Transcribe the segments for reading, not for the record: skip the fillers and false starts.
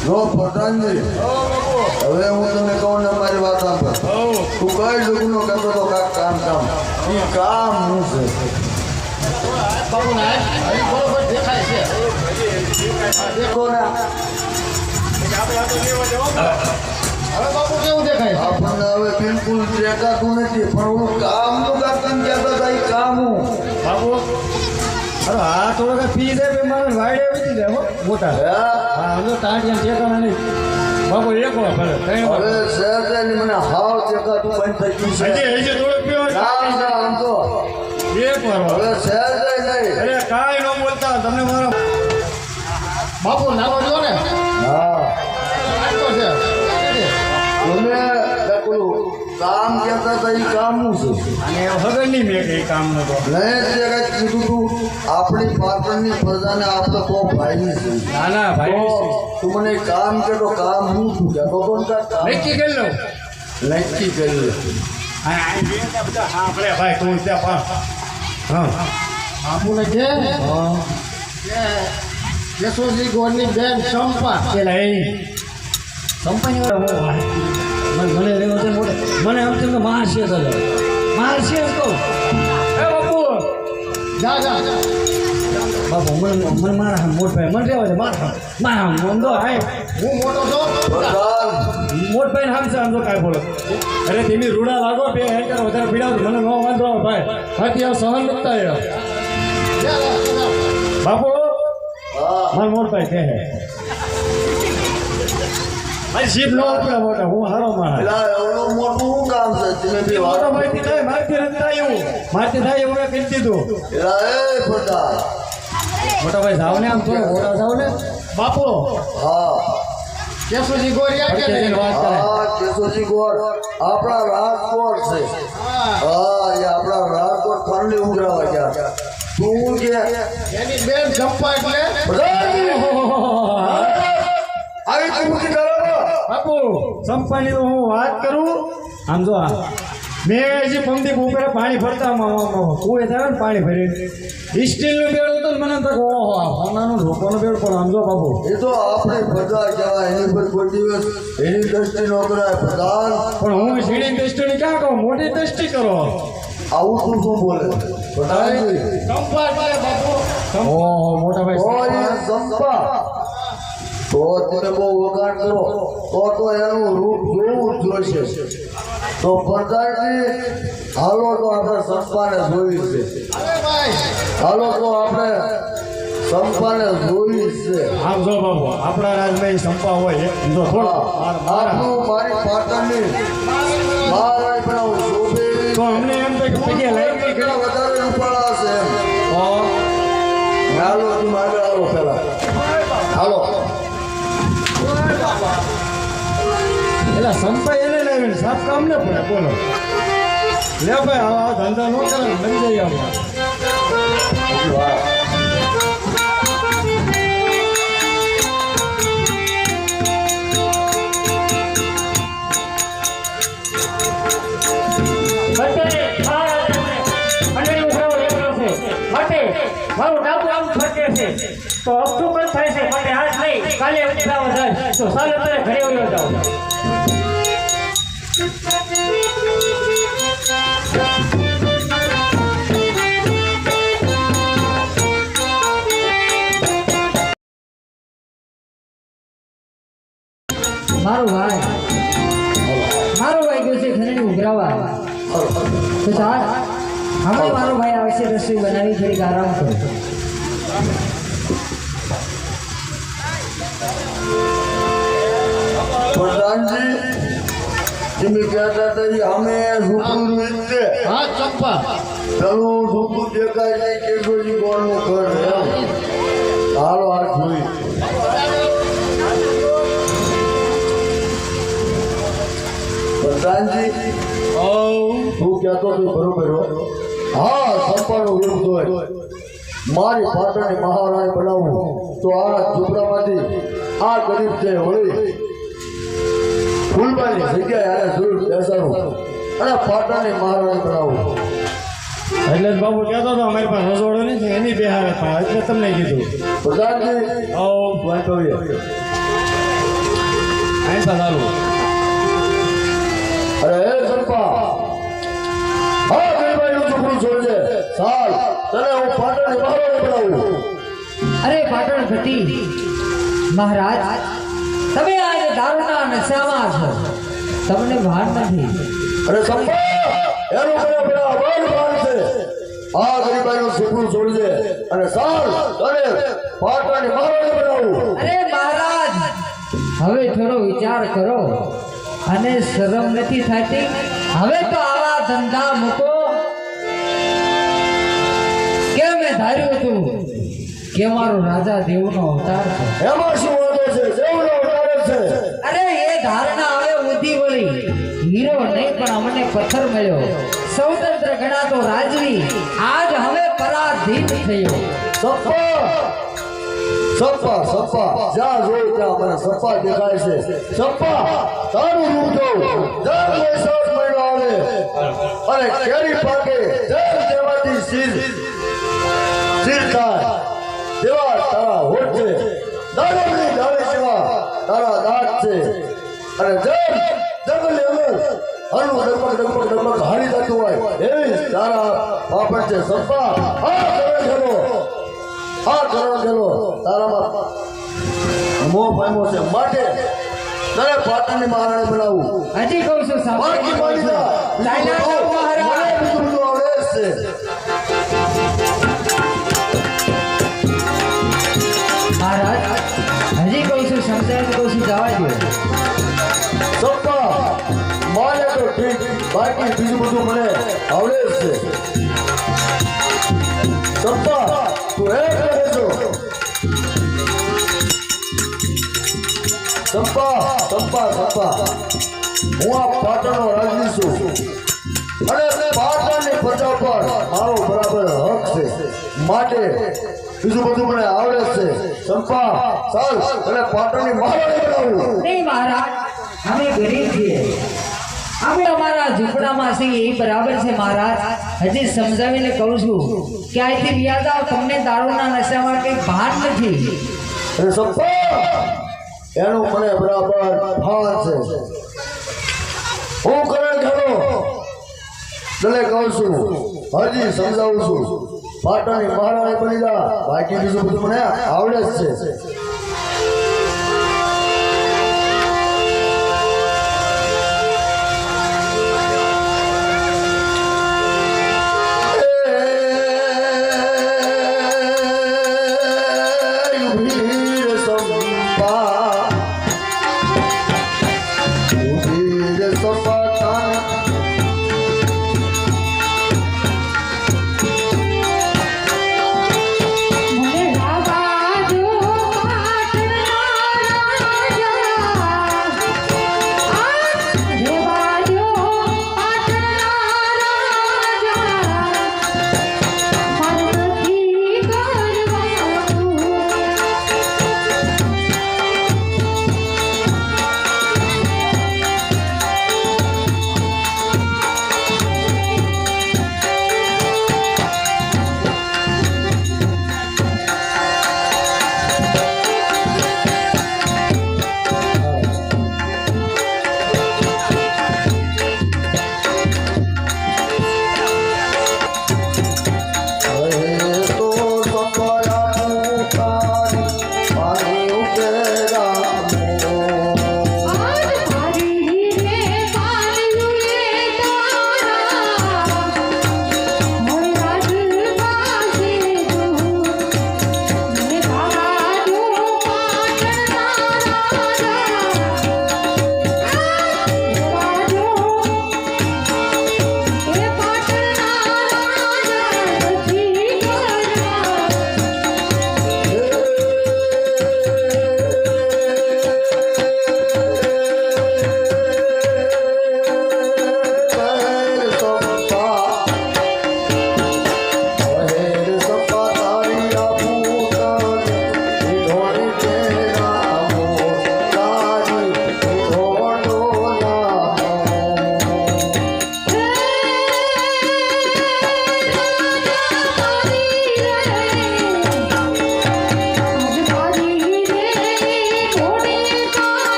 જો પ્રધાનજી હવે હું તને કહું ને મારી વાત સાંભળ તું કઈ ડૂબનો કહેતો તો કામ એ કામ હું છે બાપુ ના બરોબર દેખાય છે દેખો ને હવે બાપુ કેવું દેખાય આપણને હવે બિલકુલ દેખાતું નથી પણ હું કામનું કામ કહેતો હતા એ કામ હું બાપુ અરે હા થોડો ફી દે મારે વાડે વેચી દે મોટા હા હજુ ટાંટિયા ઠેકાણા નહીં બાપુ એકલો ભલે હવે શહેર મને હાવ દેખાતું બંધ થઈ ગયું છે હજી થોડો પીવો ના આમ તો એક વાર હવે શહેર નહીં અરે કાંઈ ન બોલતા તમને મારો બાપુ નાનો જો ને હા આટલો છે તમે પેલું કામ કહેતા હતા એ કામનું છે અને ખબર નહીં મેં કઈ કામ નતો નહીં તે કંઈક કીધું તું આપણી પાટણની પ્રજાને આપણે તો ભાઈ છે ના ના ભાઈ તું મને કામ કહેતો કામ હું છું કહેતો તો નક્કી કરી લો નક્કી કરી આપણે ભાઈ તું ત્યાં હા આપુને છે યશોજી ગોળની બેન ચંપા પેલા એ કંપની વાળા મને રહેવો છે મોટે મને એમ થયું કે મારશે તો મારશે તો એ બાપુ જા બાપુ મને મારા મોટ ભાઈ મને રહેવા છે મારા મોંદો હાય હું મોટો છો મોટ ભાઈ હામ છે આમ તો કાંઈ બોલો અરે તેની રૂડા લાગો બે હેકર વધારે પીડાવું મને ન વાંધો આવે ભાઈ હાથી આ સહન નતા બાપુ મારા મોટ ભાઈ કહે મારી જીભ નો પડે મોટા હું હારો મારા એવડું મોટું શું કામ છે તમે બી મોટો માહિતી થાય મારથી રંતા એવું મારથી થાય એવું મેં કહી દીધું એ પ્રધાન મોટા ભાઈ જાવ ને આમ થોડો મોટા જાવ ને બાપુ હા કેશુજી ગોરિયા કે વાત કરે હા કેશુજી ગોળ આપણા રાજકોટ છે હા એ આપણા રાજકોટ ફરલી ઉઘરાવા ગયા તું કે એની બેન જંપા એટલે આવી તું કે કરો બાપુ સંપાની તો હું વાત કરું આમ જો મેં હજી પંક્તિ ઉપર પાણી ભરતા કુએ થાય ને પાણી ભરી સ્ટીલનું બેડ હતું ને મને તો ઓહો સોનાનું રોકોનું બેડ પણ આમ જો બાપુ એ તો આપણે પ્રજા કહેવાય એની પર કોઈ દિવસ એની દ્રષ્ટિ ન કરાય પ્રધાન પણ હું ઝીણી દ્રષ્ટિની ક્યાં કહું મોટી દ્રષ્ટિ કરો આવું તું શું બોલે પ્રધાનજી સંપા બાપુ ઓહો મોટા ભાઈ સંપા તો તમે બહુ વખાણ કરો તો એનું રૂપ જોવું જ જોઈશે તો પ્રધાનજી હાલો તો આપણે સંપાને જોઈ છે હાલો તો આપણે સંપાને જોઈ છે આમ જો બાબુ આપણા રાજમાં સંપા હોય જો થોડો આપણું મારી પાટણની મહારાજ બનાવું શોભે તો અમને એમ તો પગે લાગી ગઈ વધારે રૂપાળા છે એમ હાલો તું આગળ આવો પેલા હાલો એટલે સંપા એને લાવીને સાફ કામ ને પડે બોલો લે ભાઈ આવા ધંધા ન કરે મરી જઈએ આપણે મારું ડાબુ આમ ફરકે છે તો અપતું પણ થાય છે માટે હાથ નહીં કાલે ઉઠાવા જાય તો સાલે તારે ઘરે આવ્યો જાવ મારું ભાઈ ગયું છે ઘરે ઉઘરાવા તો ચાલ હમણાં મારો ભાઈ આવશે રસોઈ બનાવી થોડીક આરામ કરો પ્રધાનજી તમે કહેતા હતા અમે રૂપું રીતે હા ચંપા પેલું રૂપું દેખાય નહીં કેશોજી ગોળનું ઘર એમ હાલો આ જોઈ પ્રધાનજી તું કહેતો તો બરોબર હા સંપાનો રૂપ હોય મારી પાટણની મહારાણી બનાવવું તો આ ઝૂંપડામાંથી આ ગરીબ છે હોળી ફૂલબાની જગ્યાએ આને જરૂર બેસાડું અને પાટણની મહારાણી બનાવવું એટલે બાબુ કહેતો હતો અમારી પાસે રસોડો નથી એની બેહારે એટલે તમને કીધું પ્રધાનજી આવો વાંચવીએ આઈ ચાલુ અરે હે સંપા હા ગરીબાઈનું છોકરું છોડજે ચાલ તને હું પાટણની મહારાણી બનાવું. અરે પાટણ ભટ્ટી મહારાજ, તમે આજે દારૂના નશામાં છો, તમને ભાન નથી. અરે સંપા એનું મને બડા ભાન છે. આ ગરીબાઈનું છોકરું છોડજે અને ચાલ તને પાટણની મહારાણી બનાવું. અરે મહારાજ, હવે થોડો વિચાર કરો અને શરમ નથી થતી? હવે તો આવા ધંધા મૂકો. કે મેં ધાર્યું હતું કે મારો રાજા દેવનો અવતાર છે. એમાં શું વાંધો છે? જેવનો અવતાર જ છે. અરે એ ધારણા હવે ઊંધી વળી. હીરો નહીં પણ અમને પથ્થર મળ્યો. સ્વતંત્ર ગણાતો રાજવી આજ હવે પરાધીન થયો. સંપા સંપા જ્યાં જોયું ત્યાં મને સંપા દેખાય છે. સંપા તારું રૂપ જોઉં દર વૈશાખ મહિનો આવે અને કેરી પાકે દર દેવાથી શિર થાય તેવા તારા હોઠ છે. દારૂની ડાળી જેવા તારા દાંત છે અને જેમ જંગલ એવું હરવું ડગમગ ડગમગ ડગમગ હારી જતું હોય એવી તારા પાપડ છે. સંપા આ કરણ ગેલો તારામાં મોહ પામ્યો છે. માટે તને પાટણની મહારાણી બનાવું. હજી કહું છું બાકી માની જા. ચાલ્યા જાઓ મહારાજ. મને બીજું બધું આવડે જ છે. મહારાજ, હજી કહું છું સમજાવીને કહું છું, જવા દો. સંપા માને તો ઠીક, બાકી બીજું બધું મને આવડે જ છે. સંપા તું એ કરે છો. સંપા સંપા સંપા હું આ પાટણનો રાજવી છું અને પાટણની પ્રજા પર મારો બરાબર હક છે. માટે બીજું બધું મને આવડે છે. સંપા ચાલ અને પાટણની મહારાણી બનાવું. નહીં મહારાજ, અમે ગરીબ છીએ, અમે અમારા ઝૂંપડામાં છીએ એ બરાબર છે મહારાજ. હજી સમજાવીને કહું છું કે અહીંથી યાદ આવ, તમને દારૂના નશામાં કંઈ ભાન નથી. અને સંપા એનું મને બરાબર ભાન છે. હું કરણ ખેડો તને કહું છું, હજી સમજાવું છું, પાટણની મહારાણી બની જા. બાકી બીજું બધું મને આવડે જ છે. મને રાવા જો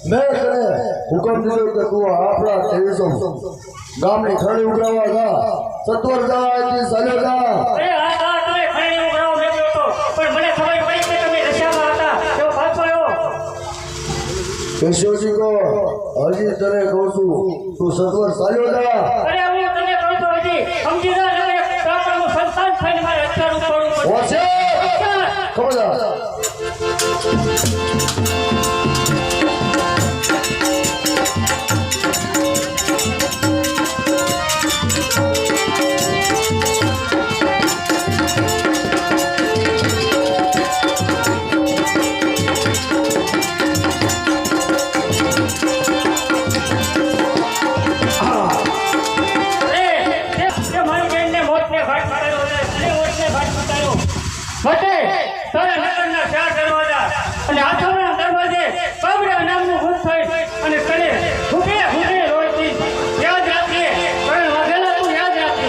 મેં તને હુકમ દીધો કે તું આપણા દેશો ગામની ખરી ઉઘરાવા જા સત્વર જા અહીંથી ચાલ્યો જા અરે આ તમે ખરી ઉઘરાવો મેળવ્યો હતો પણ મને ખબર પડી કે તમે રશિયામાં હતા તેઓ પાછો આવ્યો કેશવજી કહો હજી તને કહું છું તું સત્વર ચાલ્યો જા અરે હું તને કહું છું હજી સમજી જા ને કાકાનું સંતાન થઈને મારે અત્યાર ઉતરવું પડશે ઓછે ખબરદાર અને આથમણા દરવાજે બાબરા નામનું ભૂત થઈ અને તને ભૂખે ભૂખે રોતી યાદ રાખજે પણ વાઘેલા તું યાદ રાખજે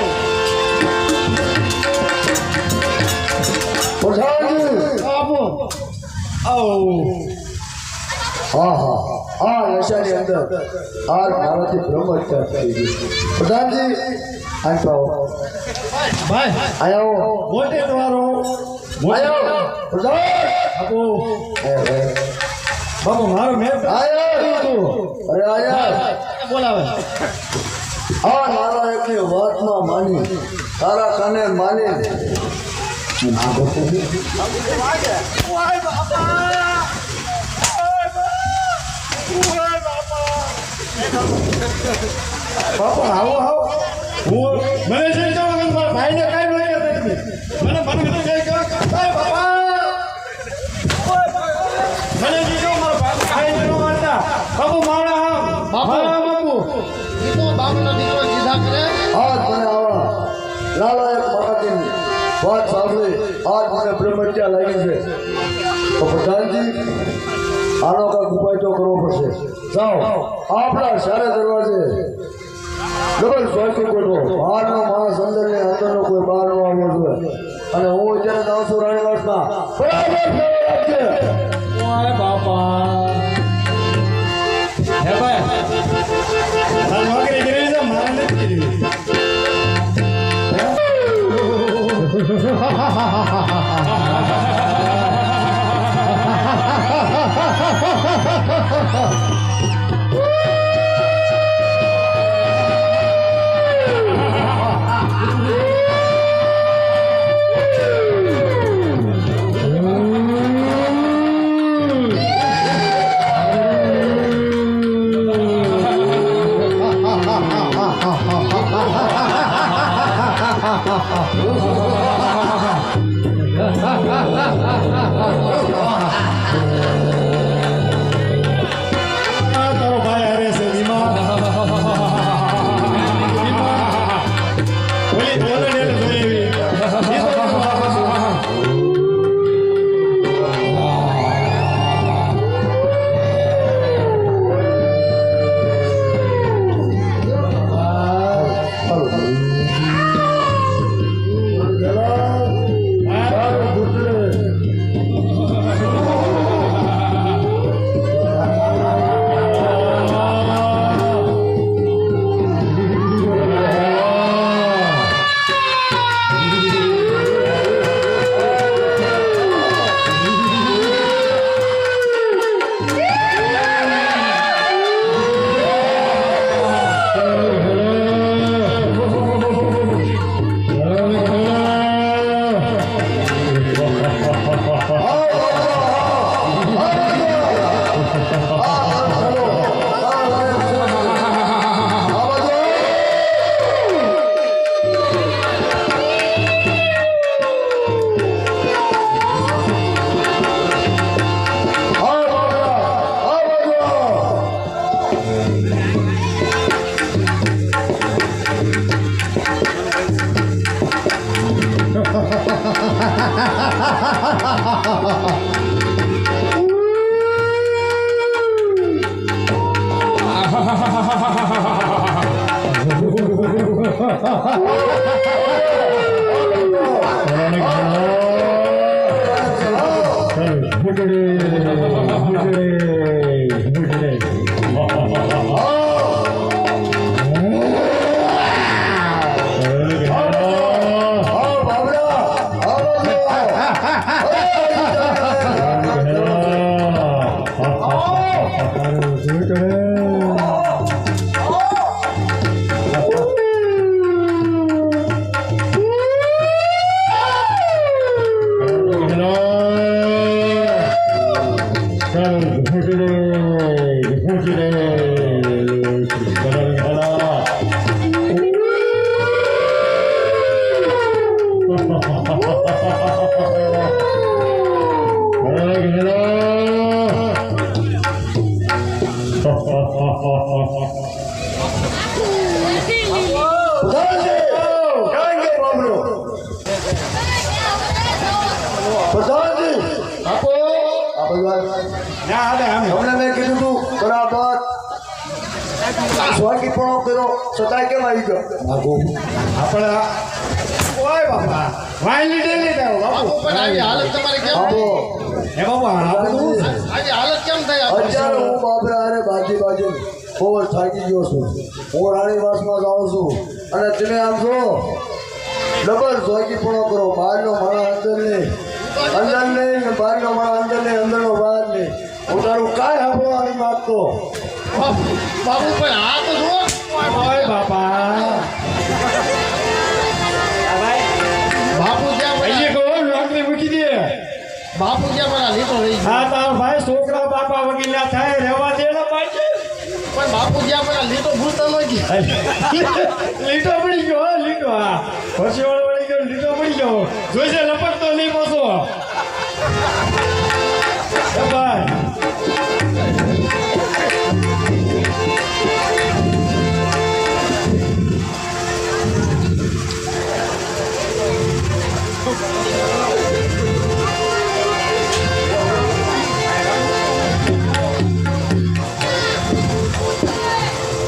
પ્રધાનજી આપો આવો હા હા આ નશાની અંદર આ મારાથી બ્રહ્મત્યા થઈ ગઈ પ્રધાનજી આ પાઓ ભાઈ આયો મોટે તમારો આયો પ્રધાન આપો હે બાપુ મારો મેં આયો અરે આયા બોલાવે આ નારાયણની વાતમાં માની તારા કાને માની બાપુ આવો આવો હું મને જે કહો મારા ભાઈને કાંઈ નહીં મને મને જે કહો બાપા મને જે કહો મારા ભાઈ ન મારતા બાપુ મારા હા બાપુ એ તો બાપના દીકરો સીધા કરે આજ મને આવા લાલાયક મહારાજની વાત સાંભળી આજ મને બ્રહ્મત્યા લાગી છે તો પ્રધાનજી આનો કાંઈક ઉપાય તો કરવો પડશે જાઓ આપણા સારે દરવાજે ડબલ ચોકી કોટો બહારનો માણસ અંદર ને અંદરનો કોઈ બહાર નો આવવો જોઈએ અને હું અત્યારે જાઉં છું રાણીવાસમાં બરાબર રાખજે ઓય બાપા હે ભાઈ આ નોકરી કરી છે મારે નથી કરી તારો ભાઈ હારે છે વીમા ઓલી બોલે ને જોઈ ભૂગડે પ્રધાનજી, ક્યાં ગયો બાબલો? પ્રધાનજી, બાપુ આ ભગવાન ના હાલે આમ તમને મેં કીધું તું બરાબર સ્વાગી પણ કર્યો છતાંય કેમ આવી ગયો? આપણે ઓય બાપા વાઈ લીધે લીધે બાપુ પણ આવી હાલત તમારી કેમ બાબો, એ બાપુ હાલતું આજે હાલત કેમ થઈ આપણી? અત્યારે હું બાબરા અરે બાજી બહુ જ થાકી ગયો છું. હું રાણીવાસમાં જાઉં છું અને તમે આમ છો ડબલ સ્વાગીપણો કરો. બહારનો માણસ અંદર નહીં ને બહારનો માણસ અંદર નહીં, અંદરનો બહાર નહીં. હું તારું કાંઈ સાંભળવા નહીં માંગતો. બાપુ પણ આ તો જુઓ. ઓય બાપા બાપુ જ્યાં અહીંયા પેલા- કહો નોકરી મૂકી દે બાપુ જ્યાં પેલા લીધો રહી ગયો. હા તાર ભાઈ છોકરા બાપા વગીલા થાય રહેવા દે ને પાછી પણ બાપુ જ્યાં પેલા લીધો ભૂલતો નથી. લીટો પડી ગયો હા લીટો હા પરસેવાળો પડી ગયો લીટો પડી ગયો જોઈશે લપટતો નહીં પાછો એ ભાઈ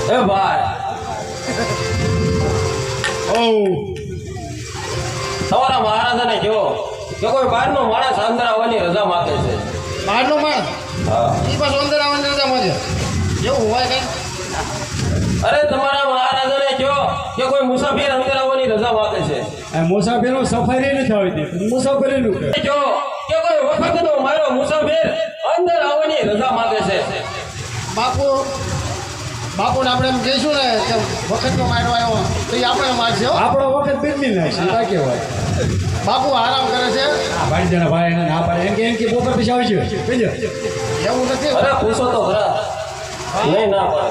એ ભાઈ ઓ તમારા મહારાજાને કહો કે કોઈ બહારનો માણસ અંદર આવવાની રજા માંગે છે. બહારનો માણસ હા. ઈ પાછો અંદર આવવાની રજા માંગે. એવું હોય કઈ? અરે તમારા મહારાજાને કહો કે કોઈ મુસાફિર અંદર આવવાની રજા માંગે છે. આ મુસાફરીનો સફારી નથી આવતી મુસાફરીનું કે કહો કે કોઈ વખતનો મારો મુસાફિર અંદર આવવાની રજા માંગે છે. બાપુને આપણે એમ કહીશું ને કે વખતનો માયરો આવ્યો તો એ આપણે મારશે હો. આપણો વખત બદલી નાખશે તા કેવાય બાપુ આરામ કરે છે. આ ભાઈ જણા ભાઈ એને ના પાડે એમ કે બપોર પછી આવજો કહીજો એવું નથી. અરે પૂછો તો ખરા. નહીં ના પડે.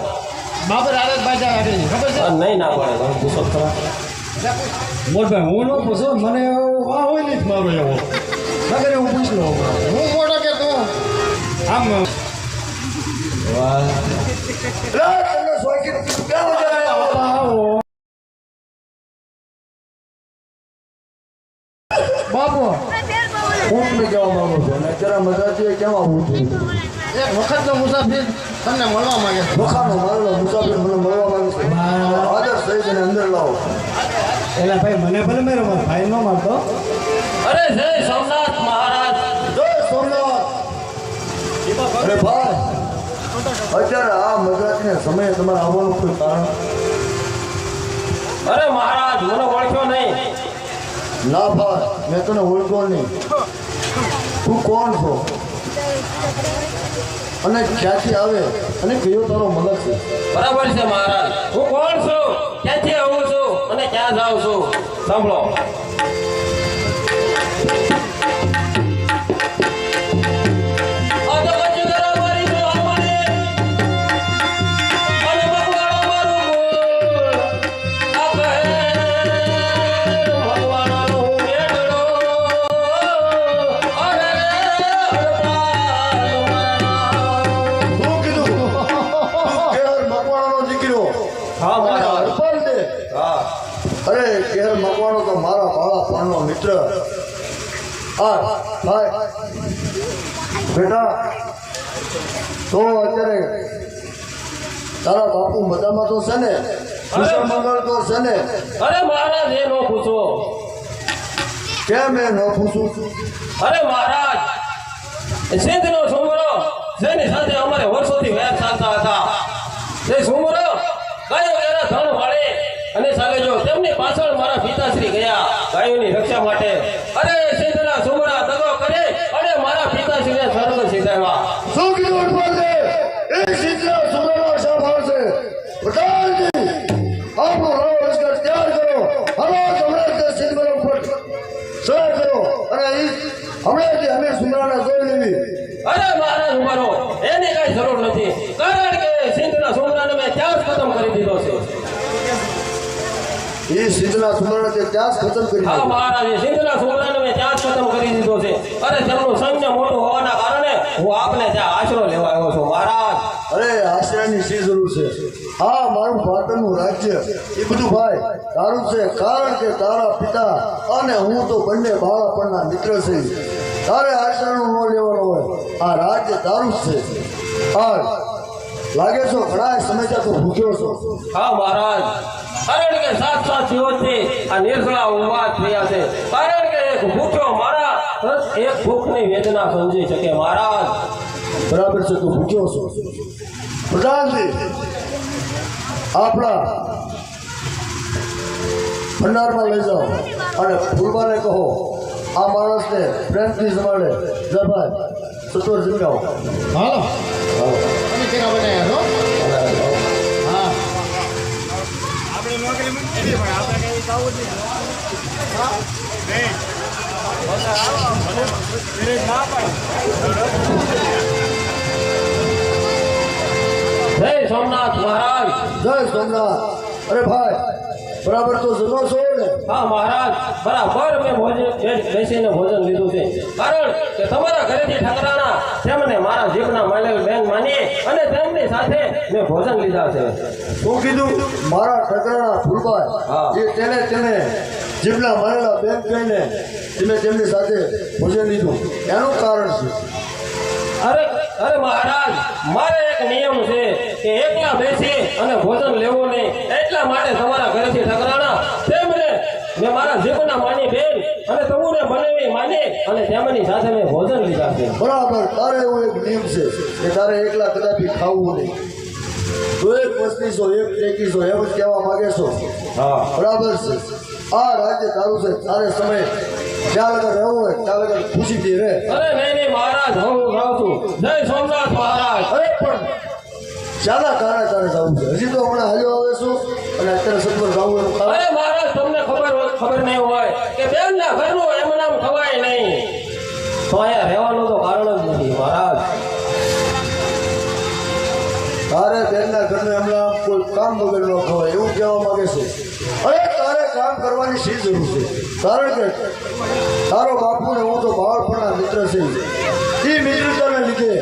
બાપુ રાત બાજા આગળ ખબર છે? નહીં ના પડે તમે પૂછો તો ખરા. મોટભાઈ હું ન પૂછો મને આ હોય નહીં મારો એવો નગર હું પૂછ લો હું મોટો કે તું? આમ લે, તમને સ્વાગી કેમ આવ્યા? બાપુ હું તમને કહેવા માંગુ છું અને અત્યારે મજાથી કેમ આવું છું? એક વખતનો મુસાફિર તમને મળવા માંગે છે. વખાનો મારેલો મુસાફિર મને મળવા માંગે છે. આદર્શ થઈ જઈને અંદર લાવો. એલા ભાઈ મને ભલે મેરો મારો ભાઈ ન મારતો અરે જય સોમનાથ મહારાજ. જય સોમનાથ. અરે ભાઈ, અત્યારે આ મજાકને સમયે તમારે આવવાનું કોઈ કારણ? અરે મહારાજ મને ઓળખ્યો નહીં. ના ભાઈ, મેં તને ઓળખો નહીં. તું કોણ છો અને ક્યાંથી આવે અને કયો તારો મલક છે? બરાબર છે મહારાજ. હું કોણ છું, ક્યાંથી આવું છું અને ક્યાં જાઉં છું સાંભળો. શું કીધું? તું કેહર મકવાણાનો દીકરો હા અને મહારાજ. હરપાલ દે. હા. અરે કેહર મકવાણો તો મારા બાળા પાણનો મિત્ર. આ ભાઈ બેટા, તો અત્યારે તારા બાપુ મજામાં તો છે ને? કુશળ મંગળ તો છે ને? અરે મહારાજ એ નો પૂછો. કેમ એ ન પૂછું? અરે મહારાજ સિંધનો સુમરો જેની સાથે અમારે વર્ષોથી વેર ચાલતા હતા તે સુમરો ગાયો એના ધન વાળે અને ચાલે જો તેમની પાછળ મારા પિતાશ્રી ગયા ગાયોની રક્ષા માટે. અરે સિંધના સુમરા દગો કરે અને મારા પિતાશ્રીને સ્વર્ગ સીધાવ્યા. શું કીધું હરપાલ દે? એ સિદ્ધના સુમરાનો શાપ આવશે. પ્રધાનજી, આપણો નવો લશ્કર તૈયાર કરો. હમણાં તે સિદ્ધનો ઉપર સહાય કરો અને હમણાંથી અમે સુમરાને જોઈ લેવી. અરે મહારાજ ઉમારો કાંઈ જરૂર નથી, કારણ કે સિંધના સુમરાને મેં ત્યાં જ ખતમ કરી દીધો છે. એ સિદ્ધના સુમરણ તે ત્યાં જ ખતમ કરી હા નાખ્યું. મહારાજ, સિંધના સુમરાને મેં ત્યાં જ ખતમ કરી દીધો છે. અરે તેમનું સૈન્ય મોટું હોવાના કારણે હું આપને ત્યાં આશરો લેવા આવ્યો છું મહારાજ. અરે આશ્રયની શી જરૂર છે? આ મારું પાટણનું રાજ્ય એ બધું ભાઈ તારું છે, કારણ કે તારા પિતા અને હું તો બંને બાળપણના મિત્ર છે. તારે આશ્રયનું ન લેવાનું હોય, આ રાજ્ય તારું જ છે. હાલ લાગે છો ઘણા સમયથી તો ભૂખ્યો છો. હા મહારાજ, કારણ કે સાત દિવસથી આ નિર્જળા ઉભા થયા છે, કારણ કે એક ભૂખ્યો મારા એક ભૂખની વેદના સમજી શકે મહારાજ. બરાબર છે, તું ભૂખ્યો છો. પ્રધાનજી આપણા ભંડારમાં લઈ જાઓ અને ફૂલબાને કહો આ માણસને પ્રેમથી સંભાળે. જભાઈ સત્વર જગાવો. હાલો તમે કેના બનાવ્યા છો હા જય સોમનાથ મહારાજ. જય સોમનાથ. અરે ભાઈ બરાબર તો જમો છો ને? હા મહારાજ, બરાબર મેં બેસીને ભોજન લીધું છે, કારણ કે તમારા ઘરેથી ઠકરાણા તેમને મારા જીભના માલેલ બેન માની અને તેમની સાથે મેં ભોજન લીધા છે. શું કીધું? મારા ઠકરાણા હા. ફૂલભાઈ એ તેને જીભના મારેલા બેન કહીને તમે તેમની સાથે ભોજન લીધું, એનું કારણ છે? અરે મહારાજ, મારે એક નિયમ છે કે એકલા બેસી અને ભોજન લેવું નહીં, એટલા માટે તમારા ઘરેથી ઠકરાણા તેમને મેં મારા જીભના માની બેન અને તમુને બનેવી માની અને તેમની સાથે મેં ભોજન લીધા છે. બરાબર, તારે એવો એક નિયમ છે કે તારે એકલા કદાપી ખાવું નહીં. તો એક વસ્તી છો, એક ટેકી છો, એમ જ કહેવા માંગે છો? હા બરાબર છે. આ રાજ્ય તારું છે, તારે સમય જ્યાં લગન રહેવું હોય ત્યાં લગન ખુશીથી રહે. અરે નહીં મહારાજ, હું રહું છું. જય સોમનાથ મહારાજ. અરે પણ શાના કારણે તારે જવું છે? હજી તો હમણાં હાલ્યો આવે છું અને અત્યારે સત્વર જવું એનું કારણ? અરે મહારાજ, તમને ખબર નહીં હોય કે બેનના ઘરનું એમ નામ ખવાય નહીં, તો અહીંયા રહેવાનું તો કારણ જ નથી મહારાજ. તારે બેનના ઘરનું એમના કોઈ કામ વગર ન ખવાય એવું કહેવા માંગે છે? અરે તારે કામ કરવાની શી જરૂર છે? કારણ કે તારો બાપુ ને હું તો બાળપણના મિત્ર છે. એ મિત્રતાને લીધે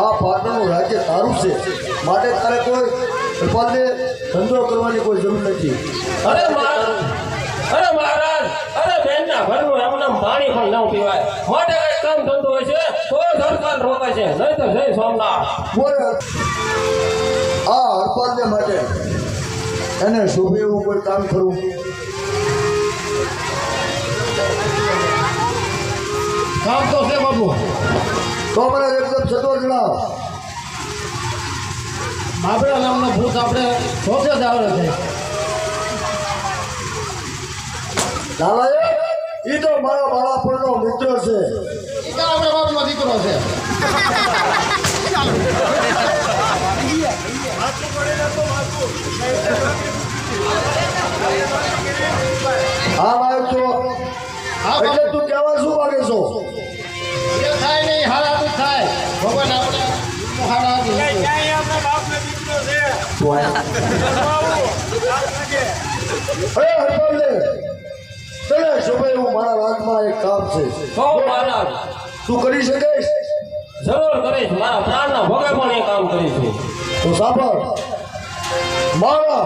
આ પાટણનું રાજ્ય તારું છે, માટે તારે કોઈ વેપારને ધંધો કરવાની કોઈ જરૂર નથી. અરે મહારાજ, અરે બેનના ઘરનું એમ નામ પાણી પણ ન પીવાય, માટે કઈ કામ ધંધો હોય છે તો સરકાર રોકાય છે, નહીં તો જય સોમનાથ. બોલે આ હરપાલને માટે એને શોભે એવું કોઈ કામ કરવું? કામ તો છે બાબુ. તો મને એકદમ સત્વર જણાવો. બાબરા નામનો ભૂત આપણે શોધે જ આવે છે. નાલાયક, ઈ તો મારા બાળપણનો મિત્ર છે. એ તો આપણા બાપનો દીકરો છે. હા ભાઈ, તો એટલે તું કહેવા શું માંગે છો? એ થાય નહીં, હારા તો થાય. ભગવાન આપણે હારા આપી. અરે હરપાલને તને શોભે એવું મારા રાજમાં એક કામ છે, તો મહારાજ તું કરી શકીશ? જરૂર કરીશ, મારા પ્રાણના ભોગે પણ એ કામ કરીશું. તો સાંભળ, મારા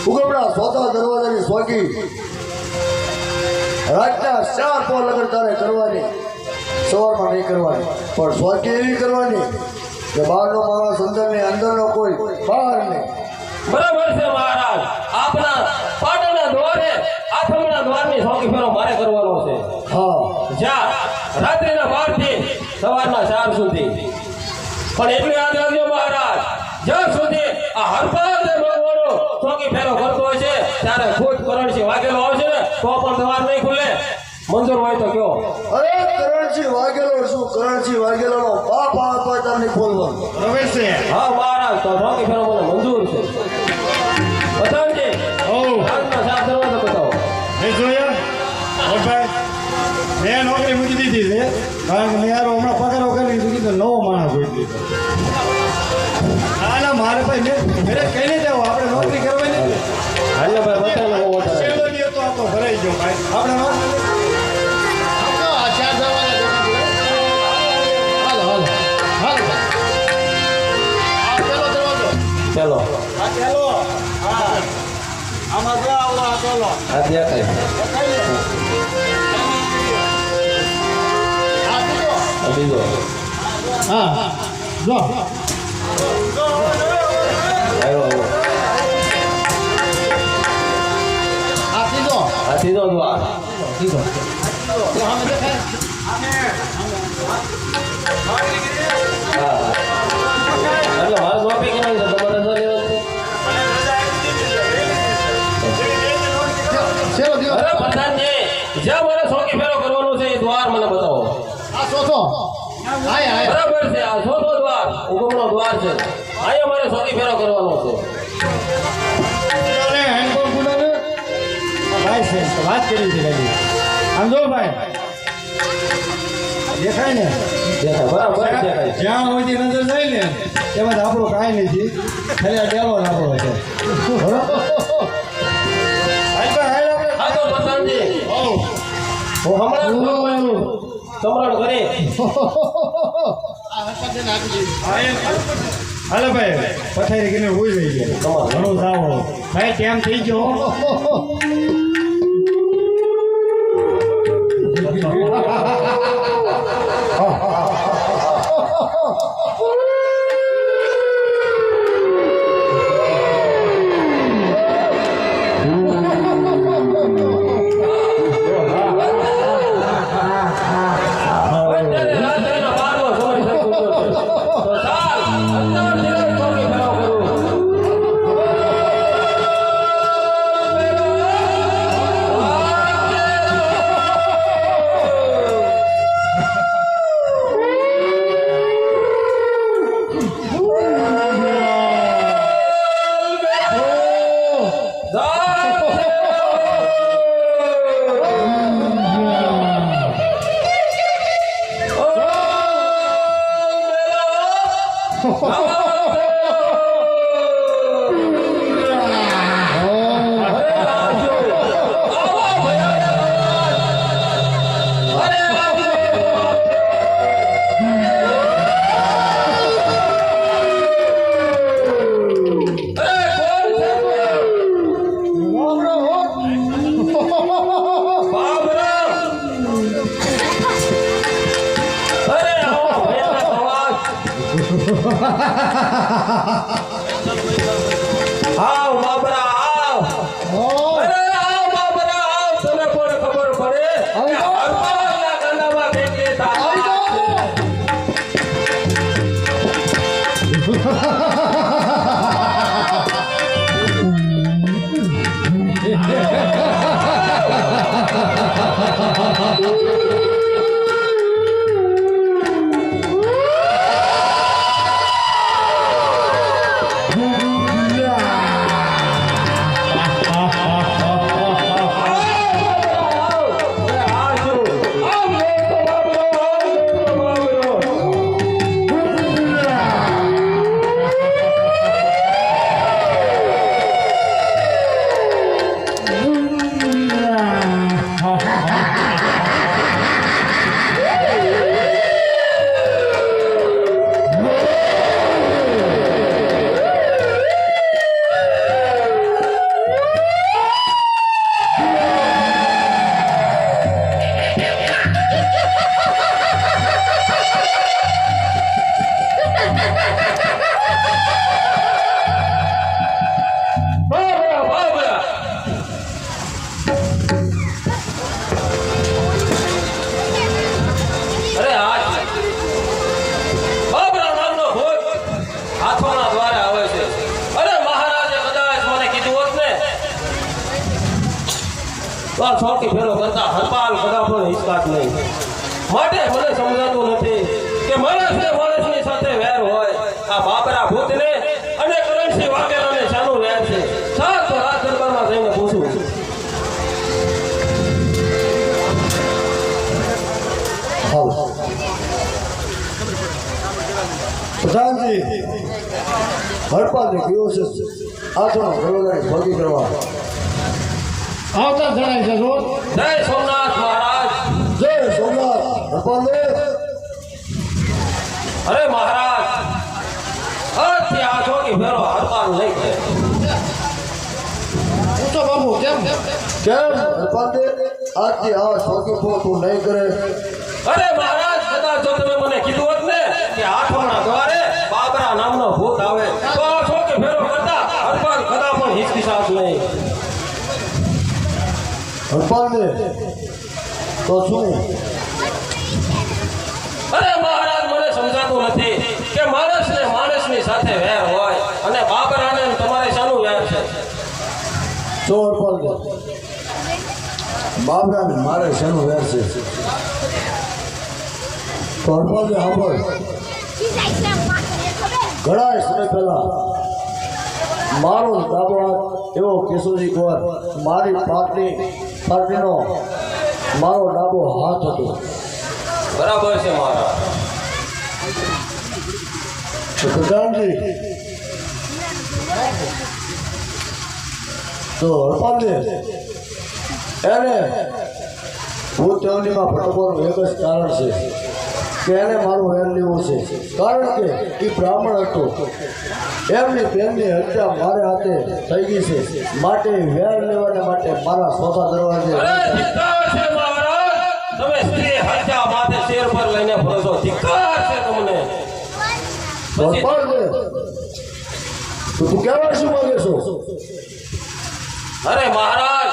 ઉગમણા સોતા દરવાજાની સ્વાગી રાતના 4 પોર લગન તારે કરવાની, સવારમાં નહીં કરવાની, પણ સ્વાગી એવી કરવાની કે બહારનો માણસ અંદર ને અંદરનો કોઈ બહાર નહીં. બરાબર છે મહારાજ, આપના પાટણના દ્વારે આથમણા દ્વારની સોંકી ફેરો મારે કરવાનો છે. હા, જ્યાં રાત્રિના 12 થી સવારના 4 સુધી. પણ એટલું યાદ રાખજો મહારાજ, જ્યાં સુધી આ હરપાલ જે ભગવાનો ચોકી ફેરો કરતો હોય છે ત્યારે ખુદ કરણસિંહ વાઘેલો આવશે ને તો પણ દ્વાર નહીં ખુલે. મંજૂર હોય તો કયો. અરે કરણસિંહ વાઘેલો શું? કરણસિંહ વાઘેલાનો બાપ આવે તો તાર નહીં બોલવાનું. રમેશ છે. હા મહારાજ, તો ચોકી ફેરો મને મંજૂર છે. બતાવજે. ઓ આજના 4 દરવાજા બતાવો. એ જોયા ભાઈ મેં નોકરી મૂકી દીધી છે કારણ કે મેં યાર હમણાં પગારો કરી દીધો નવો માણસ હોય દીધો ના મારે ભાઈ મેરે કહીને જાઓ આપણે નોકરી કરવાની નથી હાલો ભાઈ બતાવો ઓર્ડર છેલ્લો દિવસ તો આપણો ભરાઈ ગયો ભાઈ આપણે નોકરી આ ચાર જવાના હાલો હાલો હાલો આ પેલો દરવાજો ચલો આ ચાલો હા આમાં જો આવો આ ચાલો આ દેખાય આ બીજો આ બીજો હા જો આવ્યો આ ત્રીજો આ સીધો દ્વાર તો સામે દેખાય હા એટલે મારે નોકરી કરવાની છે તમારે ન લેવાની છેલ્લો દિવસ અરે પ્રધાનજી જ્યાં મારે સોકી ફેરો કરવાનો છે એ દ્વાર મને બતાવો આ ચોથો આય આય બરાબર છે આ ચોથો દ્વાર ઉગમનો દ્વાર છે અહીંયા મારે સોકી ફેરો કરવાનો છે હેન્ડપંપ ગુડાને ભાઈ છે વાત કરી છે ગાડી આમ જો ભાઈ દેખાય ને દેખાય બરાબર દેખાય જ્યાં સુધી નજર જાય ને તેમાં આપણો કાંઈ નથી ખાલી આ ડેલો જ આપણો છે હા તો પ્રધાનજી હોવ હું હમણાં સમરણ કરી આ હસપતે નાખી દીધી હાલો ભાઈ પથારી કરીને ઉઈ રહી ગયા ઘણું સાવો ભાઈ ટાઈમ થઈ ગયો અત્યારે રાત્રિનો 12મો સમય થઈ ચૂક્યો છે તો ચાલ અત્યારથી સોકી ફેરો કરું આવ બાબરા આવ અરે આવ બાબરા આવ તને પણ ખબર પડે કે હરપાલના ગાંડામાં કેટલી તાકાત છે બાબરા બાબરા અરે હાથ બાબરા નામનો ભૂત હાથોના દ્વારે આવે છે અરે મહારાજે કદાચ મને કીધું હોત ને તો આ ચોકી ફેરો કરતા હરપાલ કદા પણ હિચકાત નહીં માટે મને સમજાતું નથી કે માણસને માણસની સાથે વેર હોય આ બાબરા ભૂતને અને કરણસિંહ વાઘેલાને શાનું વેર છે સાત તો રાત દરબારમાં જઈને પૂછું પ્રધાનજી હરપાલને કયો છે આઠનો દરવાજાની ભોગી કરવા આવતા જણાય છે રોજ જય સોમનાથ મહારાજ. જય સોમનાથ હરપાલને અરે મહારાજ, આજથી આ જોગી ફેરો હરપાલ નહીં કરે. પૂછો બાબુ કેમ કેમ હરપાલને આજથી આ ભોગી તું નહીં કરે? અરે મહારાજ, કદાચ જો તમે મને કીધું હોત ને કે આઠમના દ્વારે બાબરા નામનો ભૂત આવે તો આ જોગી ફેરો કરતા હરપાલ કદા પણ હિચકિચાત નહીં. હરપાલને તો શું? અરે મહારાજ, મને સમજાતું નથી કે માણસને માણસની સાથે વેર હોય અને બાબરાને તમારે શાનું વેર છે? જો હરપાલને બાબરાને મારે શેનો વેર છે? તો હરપાલને સાંભળ, ઘણા સમય પહેલા મારો ડાબો હાથ એવો કેશુજી કુંવર મારી પાર્ટીનો મારો ડાબો હાથ હતો. બરાબર છે મહારાજ. તો પ્રધાનજી તો હરપાલને એને ભૂતેવલીમાં ભટકવાનું એક જ કારણ છે કે એને મારું વેર લેવું છે. કારણ કે એ બ્રાહ્મણ હતો, એમની બેનની હત્યા મારે હાથે થઈ ગઈ છે, માટે વેર લેવાને માટે મારા સોતા દરવાજે અરે ધિક્કાર છે મહારાજ, તમે સ્ત્રી હત્યા માથે શેર પર લઈને ફરો છો. ધિક્કાર છે તમને. પછી હરપાલને તો તું કહેવા શું માંગે છો? અરે મહારાજ,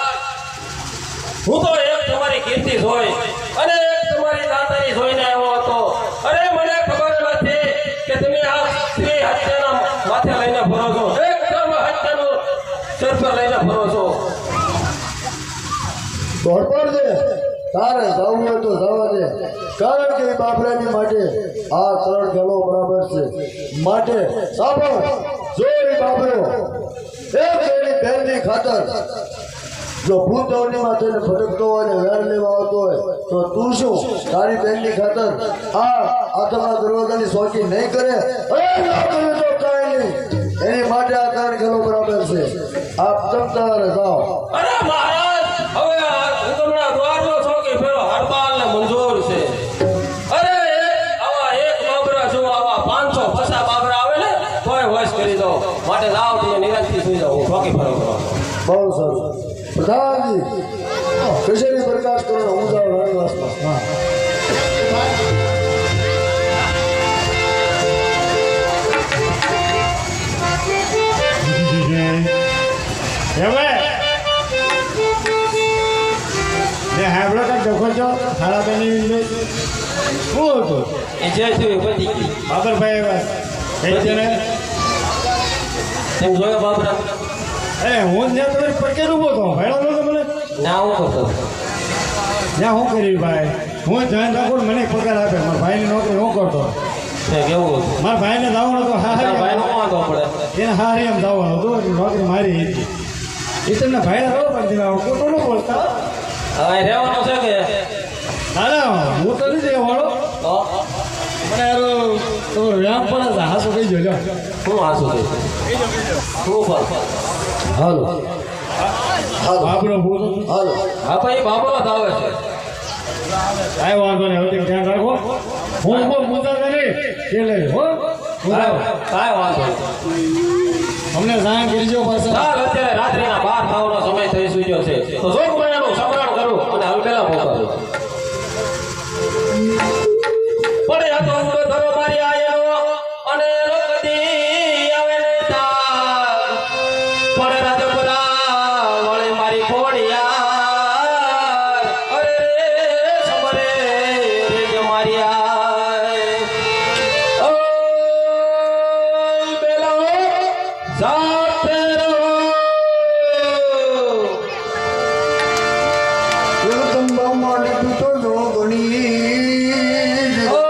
હું તો એક તમારી કીર્તિ જોઈ અને એક તમારી દાતારી જોઈને આવ્યો હતો. અરે મને ખબર નથી કે તમે આ સ્ત્રી હત્યાના માથે લઈને ફરો છો, એકદમ હત્યાનું શેર પર લઈને ફરો છો. તો હરપાલને તારે જવું હોય તો જવા દે, કારણ કે એ બાબરાની માટે આ ત્રણ ગણો બરાબર છે. માટે સાંભળ, જો એ બાબરો એક એની બહેનની ખાતર જો ભૂતવલીમાં થઈને ભટકતો હોય ને વેર લેવા આવતો હોય તો તું શું તારી બહેનની ખાતર આ આથમના દરવાજાની શોખી નહીં કરે? અરે ના કરે તો કાંઈ નહીં, એની માટે આ ત્રણ ગણો બરાબર છે. આપ તમતારે જાઓ. અરે મહારાજ, હવે આ હુકમના દ્વારનો છો કે ફેરો હરપાલને મંજૂર છે. અરે આવા એક બાબરા જો આવા 550 બાબરા આવે ને તોય વશ કરી દો. માટે જાઓ, તમે નિરાંતથી સુઈ જાઓ, હું ચોકી ફરો કરો. બહુ સારું. પ્રધાનજી કચેરી પ્રકાશ કરો, હું જાઉં રાણીવાસમાં. હા હવે હાબળો કાંઈક ડખો છો સાડા બેની શું હતું? એ જે થયું બધી ગઈ. બાબરભાઈ કઈ છે ને તેમ જોયો બાબરા? હું જ્યાં તમે પડકેર ઊભો હતો ભાઈ નતો મને ના હું કરતો. જ્યાં હું કર્યું ભાઈ, હું ધ્યાન રાખું મને પગાર આપે. મારા ભાઈની નોકરી હું કરતો, તે કેવું હતું? મારા ભાઈને દાવાનો હતો તારા ભાઈનો હા વાંધો પડે. એને હારે એમ દાવાનો હતો એટલે નોકરી મારી હતી. એ તમને ભાઈને ખબર પડતી ખોટું ન બોલતા. હવે રહેવાનું છે કે ના ના હું તો નથી વાળો તો મને યાર તમારો વ્યાયામ પડે છે હાસો કહી જો શું હાસું છે? શું પર? હાલો હાલો બાપરો બોલો હાલો. હા ભાઈ, બાબરો જ આવે છે. કાંઈ વાંધો નહીં, હવે ધ્યાન રાખો. હું મુદ્દા કરી કે લઈ હો કાંઈ વાંધો નહીં. અમને જાણ કરજો પાછા. ચાલ, અત્યારે રાત્રિના 12 થવાનો સમય થઈ ચૂક્યો છે, તો જો કોઈનું સમરણ કરું અને હલબેલા પહોંચાડું. પડે હતો ઊંડો ધરો મારી આયેલો અને રોકડી આવે ને તાર. પડે રાજપરા વળે મારી ખોડિયાર. અરે સમરે રેજ મારી આય. ઓ બેલા જાતે રહો. જગદંબામાં લીધું તો નો ગણી. ઓ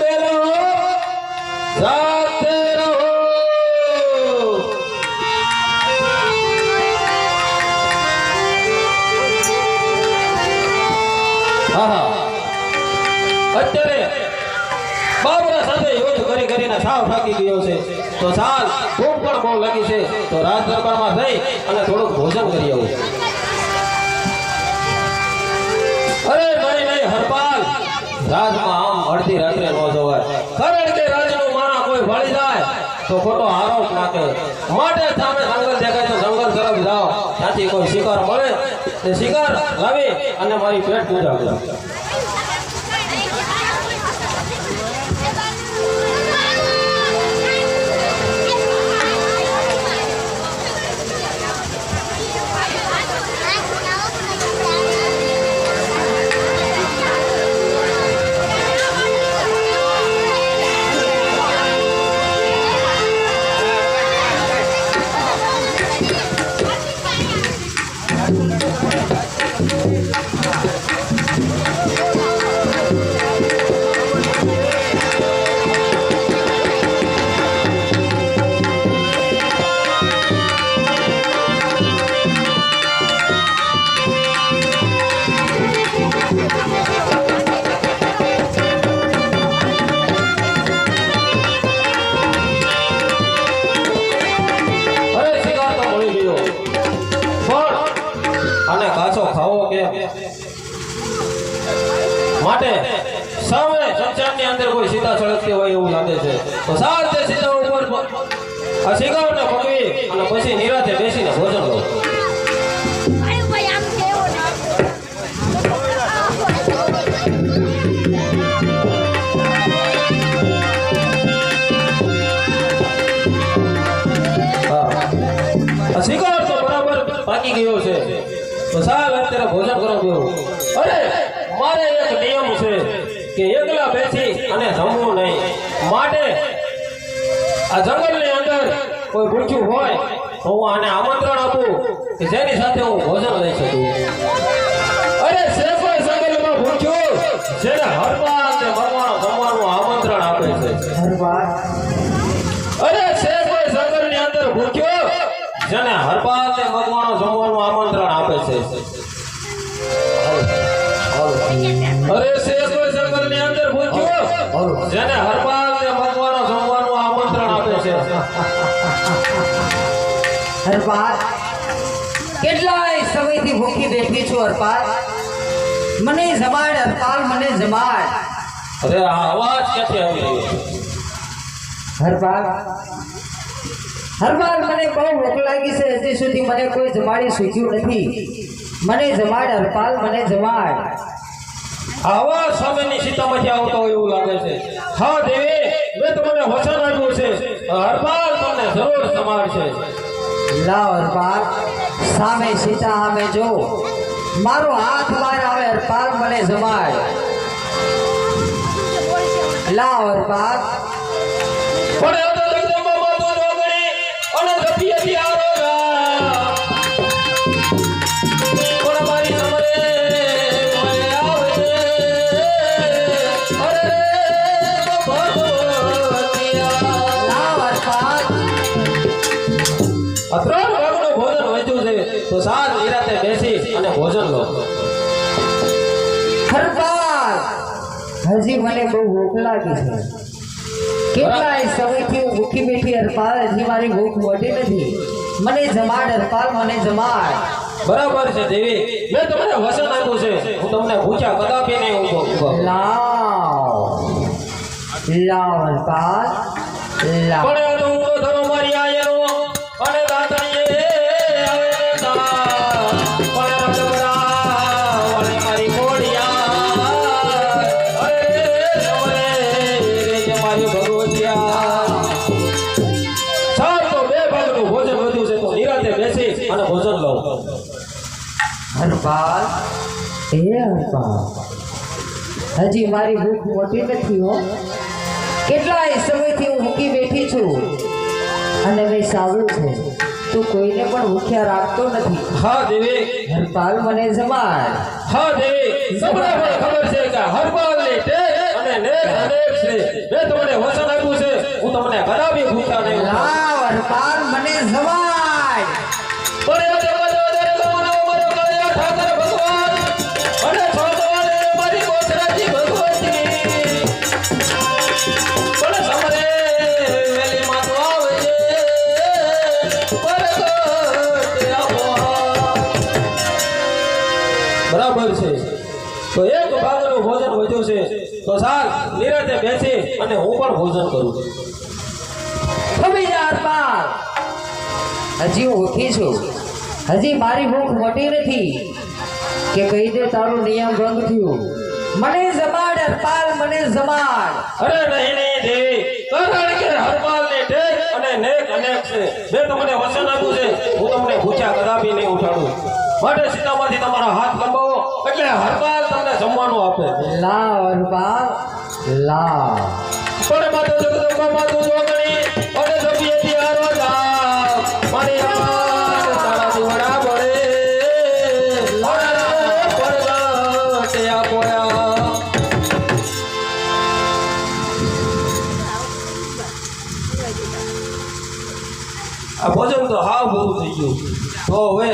બેલા જાતે રહો. હા હા, અત્યારે બાબરા એના સાથે યુદ્ધ કરી કરીને સાવ થાકી ગયો છે. તો ચાલ ભૂખ પણ બહુ લાગી છે, તો રાજ દરબારમાં જઈ અને થોડુંક ભોજન કરી આવું. અરે નહીં હરપાલ, રાજમાં આમ અડધી રાત્રે ન જવાય, કારણ કે રાજનું માણા કોઈ ભાળી જાય તો ખોટો આરોપ નાખે. માટે સામે જંગલ દેખાય તો જંગલ તરફ જાઓ, ત્યાંથી કોઈ શિકાર મળે તે શિકાર લાવી અને મારી પેટ પૂજા કરો. માટે સામે સંસારની અંદર કોઈ સીતા સળગતી હોય એવું લાગે છે. તો સાત તે સીતા ઉપર આ શિકારને પકવી અને પછી નિરાતે બેસીને ભોજન લો. શિકાર તો બરાબર પાકી ગયો છે, તો સાહેબ અત્યારે ભોજન કરો દેવું. અરે મારે એક નિયમ છે કે એકલા બેસી અને જમવું નહીં. માટે આ જંગલની અંદર કોઈ ભૂખ્યું હોય તો હું આને આમંત્રણ આપું કે જેની સાથે હું ભોજન લઈ શકું. અરે શેફો જંગલમાં ભૂખ્યું જેને હરવા કે મરવાનો જમવાનું આમંત્રણ આપે છે. અરે શેફો જંગલની અંદર ભૂખ્યો જેને હરપાલ ને મગવાનો જમવાનું આમંત્રણ આપે છે. અરે શેષ જંગલ ની અંદર ભૂખ્યો જેને હરપાલ ને મગવાનો જમવાનું આમંત્રણ આપે છે. હરપાલ, કેટલાય સમયથી ભૂખી બેઠી છું હરપાલ, મને જમાડ હરપાલ, મને જમાડ. અરે આ અવાજ ક્યાંથી આવી રહ્યો છે? હરપાલ, હરપાલ, મને બહુ ભૂખ લાગી છે, હજી સુધી મને કોઈ જમાડી શીખ્યું નથી. મને જમાડ હરપાલ, મને જમાડ. આવા સામેની સીતામાંથી આવતો હોય એવું લાગે છે. હા દેવી, મેં તમને વચન આપ્યું છે, હરપાલ તમને જરૂર સમાડશે. લાવ હરપાલ, સામે સીતા સામે જો, મારો હાથ બહાર આવે હરપાલ, મને જમાડ. લાવ હરપાલ. પણ એ તો જગદંબા માતો જોગણી અને જપિયેથી આરોગા. પણ મારી સમરે મને આવે. અરે ભગવતિયા. લાવ હરપાલ. આ ત્રણ ભાગનું ભોજન વધ્યું છે, તો સાત નિરાતે બેસી અને ભોજન લો. હરપાલ, હજી મને બહુ ભૂખ લાગી છે. કેટલાય સમયથી હું ભૂખી બેઠી હરપાલ, હજી મારી ભૂખ વધી નથી. મને જમાડ હરપાલ, મને જમાડ. બરાબર છે દેવી, મેં તમને વચન આપ્યું છે, હું તમને ભૂખ્યા કદાપી નહીં ઊભો. લાવ લાવ હરપાલ, લાવ. પણ એનો ઊંડો ધરો મારી આયરો અને રાતણીએ આવે તા. પણ રજબરા વળી મારી કોડિયા. અરે સમરે રે મારી ભગવતિયા. ચાલ તો બે ભાગનું ભોજન વધ્યું છે, તો નિરાતે બેસી અને ભોજન લો. હરપાલ, એ હરપાલ, હજી મારી ભૂખ મોટી નથી હો. કેટલાય સમયથી હું ભૂખી બેઠી છું અને મેં સાંભળ્યું છે તું કોઈને પણ ભૂખ્યા રાખતો નથી. હા દેવી. હરપાલ, મને જમાડ. હા દેવી, સૌને પણ ખબર છે કે હરપાલની ટેક અને નેક અનેક છે. મેં તમને વચન આપ્યું છે, હું તમને કદાપી ભૂખ્યા નહીં ઊભો. લાવ હરપાલ, મને જમાડ. પણ એ દેવદેવ ગમનો મારો કળિયા ઠાકર ભગવાન અને છોડવાને મારી કોસરાજી ભગવતી. થયું છે તો ચાલ નિરાતે બેસી અને હું પણ ભોજન કરું. ખમી જા હરપાલ. હજી હું ભૂખી છું. હજી મારી ભૂખ મોટી નથી કે કહી દે તારું નિયમ ભંગ થયું. મને જમાડ હરપાલ, મને જમાડ. અરે નહીં નહીં દેવી, કારણ કે હરપાલની ટેક અને નેક અનેક છે. મેં તમને વચન આપ્યું છે હું તમને ભૂખ્યા કદાપી નહીં ઉઠાડું. માટે સીતામાંથી તમારા હાથ લંબાવો એટલે હરપાલ તમને જમવાનું આપે. લાવ હરપાલ, લાવ. પણ માતો જગદંબા માતું જોગણી અને જપીએથી હારો જાવ. મારી અમાર તારા દીવડા પડે પરગટે આપોયા. આ ભોજન તો હાવ પૂરું થઈ ગયું. તો હવે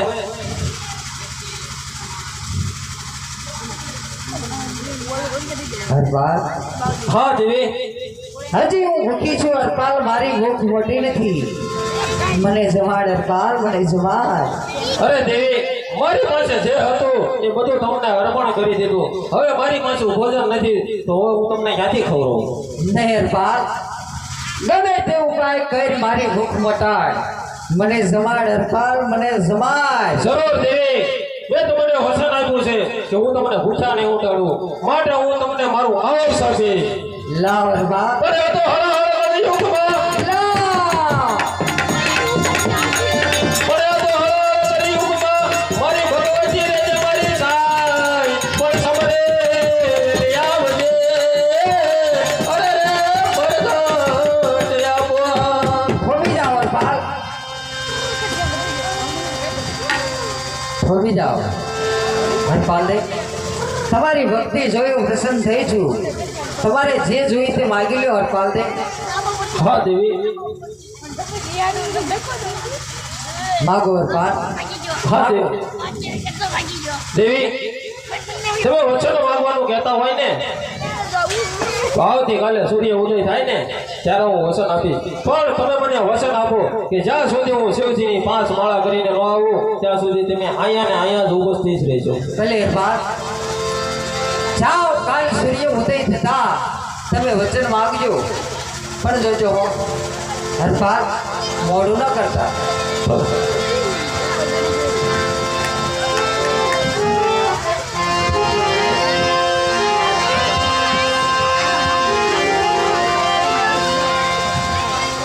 હરપાલ, હા દેવી, હજી હું ભૂખી છું હરપાલ. મારી ભૂખ મોટી નથી. મને જમાડ હરપાલ, મને જમાડ. અરે દેવી, મારી પાસે જે હતું એ બધું તમને અર્પણ કરી દીધું. હવે મારી પાસે ભોજન નથી તો હવે હું તમને ક્યાંથી ખવડાવું? નહીં હરપાલ, ગમે તે ઉપાય કરી મારી ભૂખ મટાડ. મને જમાડ હરપાલ, મને જમાડ. જરૂર દેવી, મેં તમને વચન આપ્યું છે કે હું તમને ભૂખ્યા નહીં ઉઠાડું. માટે હું તમને મારું આયુષ આપીશ. લાવ હરપાલ, અરે આ તો હર હર કલિયુગમાં, લાવ. અરે આ તો હર હર કલિયુગમાં મારી ભગવતી રહેજે મારી સાય. પણ સમરે આવજે. અરે રે પરગટ આપોયા. થોડી જાઓ હરપાલ, થોડી જાઓ. હરપાલ દે, તમારી ભક્તિ જોઈ હું પ્રસન્ન થઈ છું. તમારે જે જોઈ તે માગી લ્યો હરપાલ દે. હા દેવી, માગો હરપાલ. હા દેવી. દેવી, તમે વચન માંગવાનું કહેતા હોય ને તો આવતીકાલે સૂર્ય ઉદય થાય ને ત્યારે હું વચન આપીશ. પણ તમે મને વચન આપો કે જ્યાં સુધી હું શિવજીની 5 માળા કરીને ન આવું ત્યાં સુધી તમે અહીંયા ને અહીંયા જ ઉપસ્થિત રહેજો. ભલે હરપાલ, જાઓ. કાલ સૂર્ય ઉદય થતા તમે વચન માગજો. પણ જોજો હો હરપાલ, મોડું ન કરતા.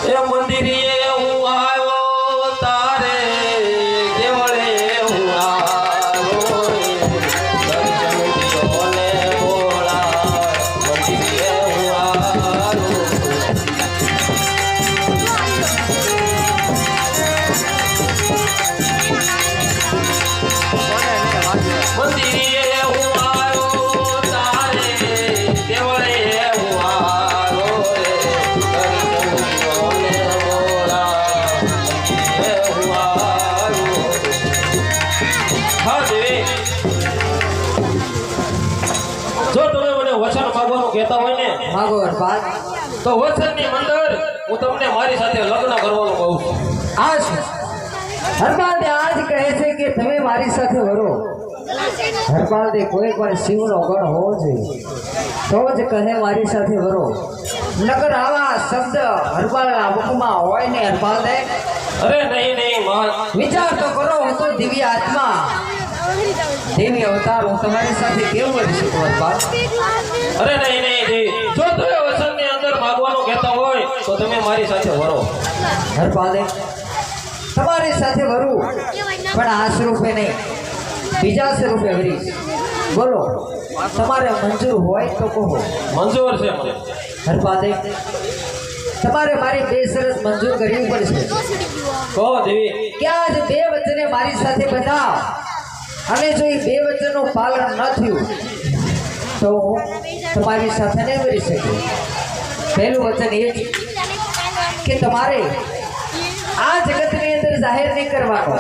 એ મંદિરે હું આવ્યો તારે કેવળે હું આવ્યો રે. દર્શન દીધો ને ભોળા મંદિરે હું આવ્યો. મંદિરે હું આવ્યો તારે કેવળે હું આવ્યો રે. દર્શન દીધો ને ભોળા મંદિરે હું આવ્યો. હા દેવી, જો તમે મને વચન માંગવાનું કહેતા હોય ને માગો હરપાલ. તો વચનની અંદર હું તમને મારી સાથે લગ્ન કરવાનું કહું છું. આજ હરપાલ દે આજ કહે છે કે તમે મારી સાથે વરો. હરપાલ દે કોઈ પણ શિવનો ગણ હોવો જોઈએ તો જ કહે મારી સાથે વરો. નકર આવા શબ્દ હરપાલના મુખમાં હોય ને હરપાલ દે. અરે નહીં નહીં મહાન, વિચાર તો કરો. હું તો દિવ્ય આત્મા, દિવ્ય અવતાર, હું તમારી સાથે કેવું કરી શકું હરપાલ? અરે નહીં નહીં દેવી, જો તમે વચનની અંદર માંગવાનું કહેતા હોય તો તમે મારી સાથે વરો. હરપાલ દે તમારી સાથે વરું, પણ આ સ્વરૂપે નહીં, બીજા સ્વરૂપે વરીશ. બોલો, તમારે મંજૂર હોય તો કહો. મંજૂર છે મને. હરપાલ દે તમારે મારી 2 શરત મંજૂર કરવી પડશે. કહો દેવી. કે આજ 2 વચને મારી સાથે બંધાવ, અને જો એ 2 વચનનું પાલન ન થયું તો હું તમારી સાથે નહીં વરી શકું. પહેલું વચન એ છે કે તમારે આ જગતની અંદર જાહેર નહીં કરવાનો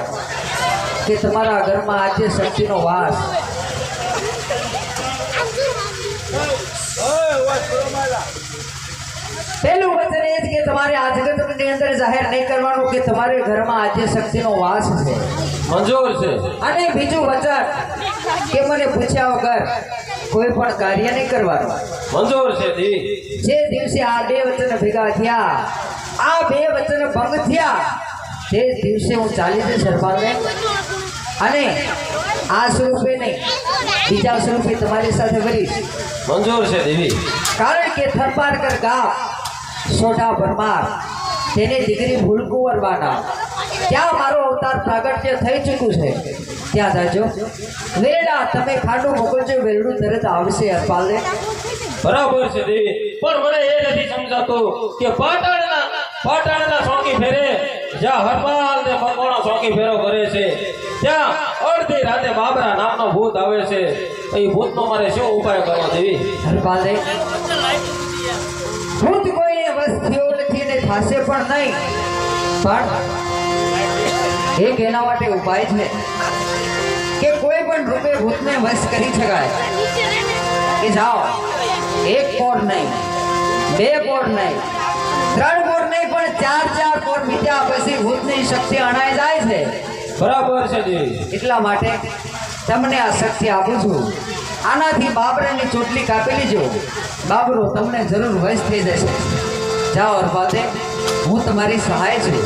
કે તમારા ઘરમાં આજે શક્તિનો વાસ. પહેલું વચન એ જ કે તમારે આ જગતની અંદર જાહેર નહીં કરવાનું કે તમારે ઘરમાં આજે શક્તિનો વાસ છે. મંજૂર છે. અને બીજું વચન કે મને પૂછ્યા વગર કોઈ પણ કાર્ય નહીં કરવાનું. મંજૂર છે દેવી. જે દિવસે આ બે વચન ભેગા થયા, આ બે વચન ભંગ થયા, તે દિવસે હું ચાલી જઈશ હરપાલને, અને આ સ્વરૂપે નહીં બીજા સ્વરૂપે તમારી સાથે કરીશ. મંજૂર છે દેવી. કારણ કે થરપારકર ગામ સોઢા પરમાર તેની દીકરી ભૂલકુંવરવાના ત્યાં મારો અવતાર પ્રાગટ્ય થઈ ચૂક્યું છે. ત્યાં જાજો વેરડા તમે ખાંડું મોકલજો, વેરડું તરત આવશે હરપાલને. બરાબર છે દેવી. પણ મને એ નથી સમજાતું કે પાટણના ચોકી ફેરે જ્યાં હરપાલ ને મકવાણો ચોકી ફેરો કરે છે, ત્યાં અડધી રાતે બાબરા નામનો ભૂત આવે છે. એ ભૂતનો મારે શું ઉપાય કરવો દેવી? હરપાલને ભૂત કોઈને વશ થયો નથી ને થશે પણ નહીં, પણ એક એના માટે ઉપાય છે કે કોઈ પણ રૂપે ભૂતને વશ કરી શકાય. કે જાઓ, એક કોર નહીં, બે કોર નહીં, ત્રણ કોર નહીં, પણ ચાર કોર મીઠા પછી ભૂતની શક્તિ અણાઈ જાય છે. બરાબર છે દેવી. એટલા માટે તમને આ શક્તિ આપું છું. આનાથી બાબરાની ચોટલી કાપી લીજો, બાબરો તમને જરૂર વશ થઈ જશે. જાઓ હરપાલે, હું તમારી સહાય છું.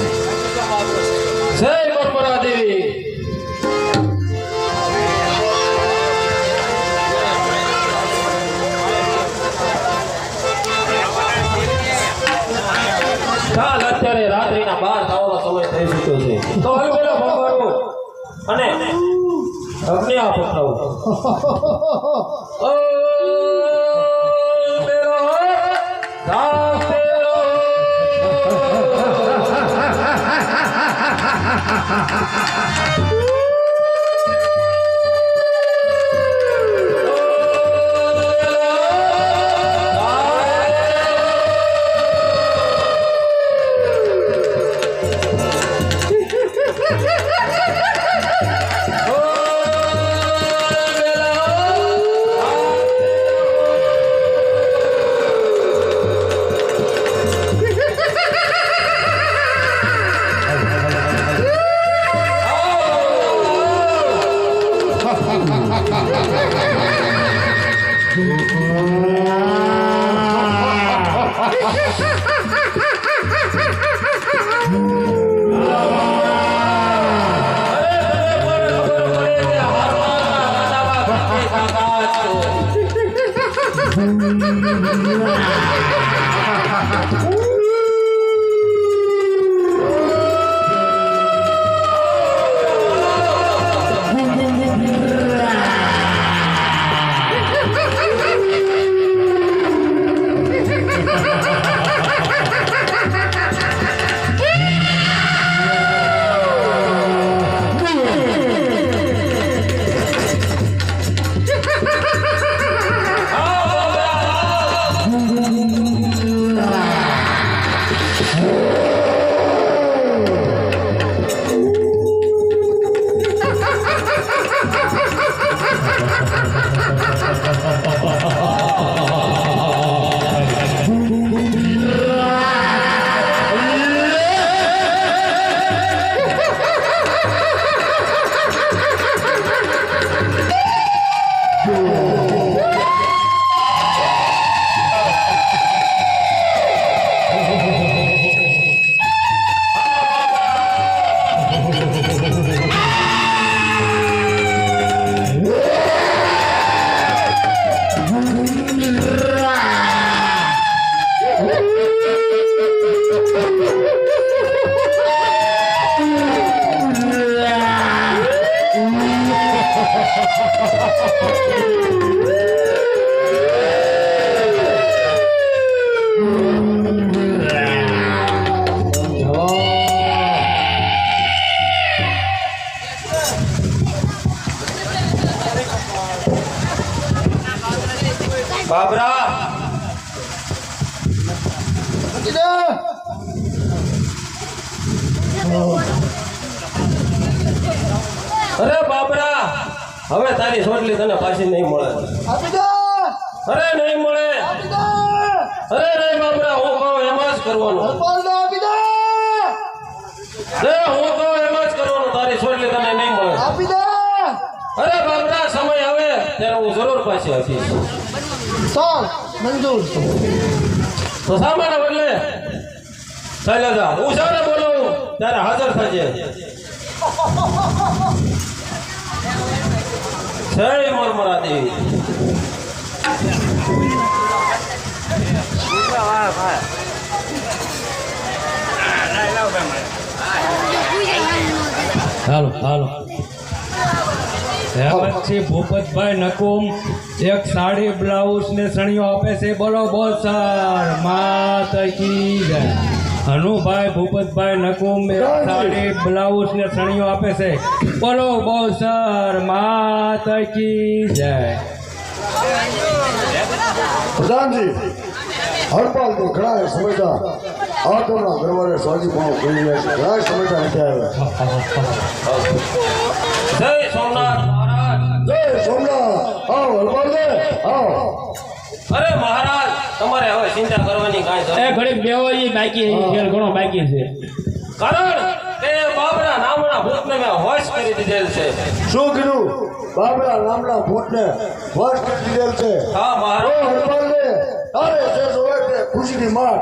જય મકવાણા દેવી. કાલ અત્યારે રાત્રિના 12 થવાનો સમય થઈ ચૂક્યો છે. તો હવે પેલો ભગવાન અને અગ્નિ આ પકડાવું. ઓ મેરો ગામ તેરો. બાબરા અરે બાબરા, હવે તારી સોટલી તને પાછી નહીં મળે. અરે નહીં મળે. અરે નહીં બાબરા, હું કહું એમ જ કરવાનું. હું કહું એમ જ કરવાનું. તારી સોટલી તને નહીં મળે. અરે બાબરા, સમય આવે ત્યારે હું જરૂર પાસે આપીશ. તો મંજૂર. તો સામાના બદલે શૈલેજા હું જ્યારે બોલાવું ત્યારે હાજર થજે. જય મરમરા દેવી. હાલો હાલો પછી ભૂપતભાઈ નકુમ એક સાડી બ્લાઉઝ ને સણિયો આપે છે. બોલો બોલ સર માત કી જય. હનુભાઈ ભૂપતભાઈ નકુમ એક સાડી બ્લાઉઝ ને સણિયો આપે છે. બોલો બોલ સર માત કી જય. પ્રધાનજી હરપાલ તો ઘણા સમયતા આ તોના દરબારે સ્વાજીપણું કરી રહ્યા છે. ઘણા સમયતા નથી આવ્યા. જય સોમનાથ મહારાજ. જય સોમનાથ. આવો હરપાલ દે આવો. અરે મહારાજ તમારે હવે ચિંતા કરવાની કાંઈ જરૂર એ ઘડીક બેહો, ઈ બાકી છે, ખેલ ઘણો બાકી છે. કારણ કે બાબરા નામના ભૂતને મેં હોશ કરી દીધેલ છે. શું કીધું? બાબરા નામના ભૂતને વશ કરી દીધેલ છે. હા ઓ મહારાજ. હરપાલ દે તારે જે જોવે તે ખુશીની માગ.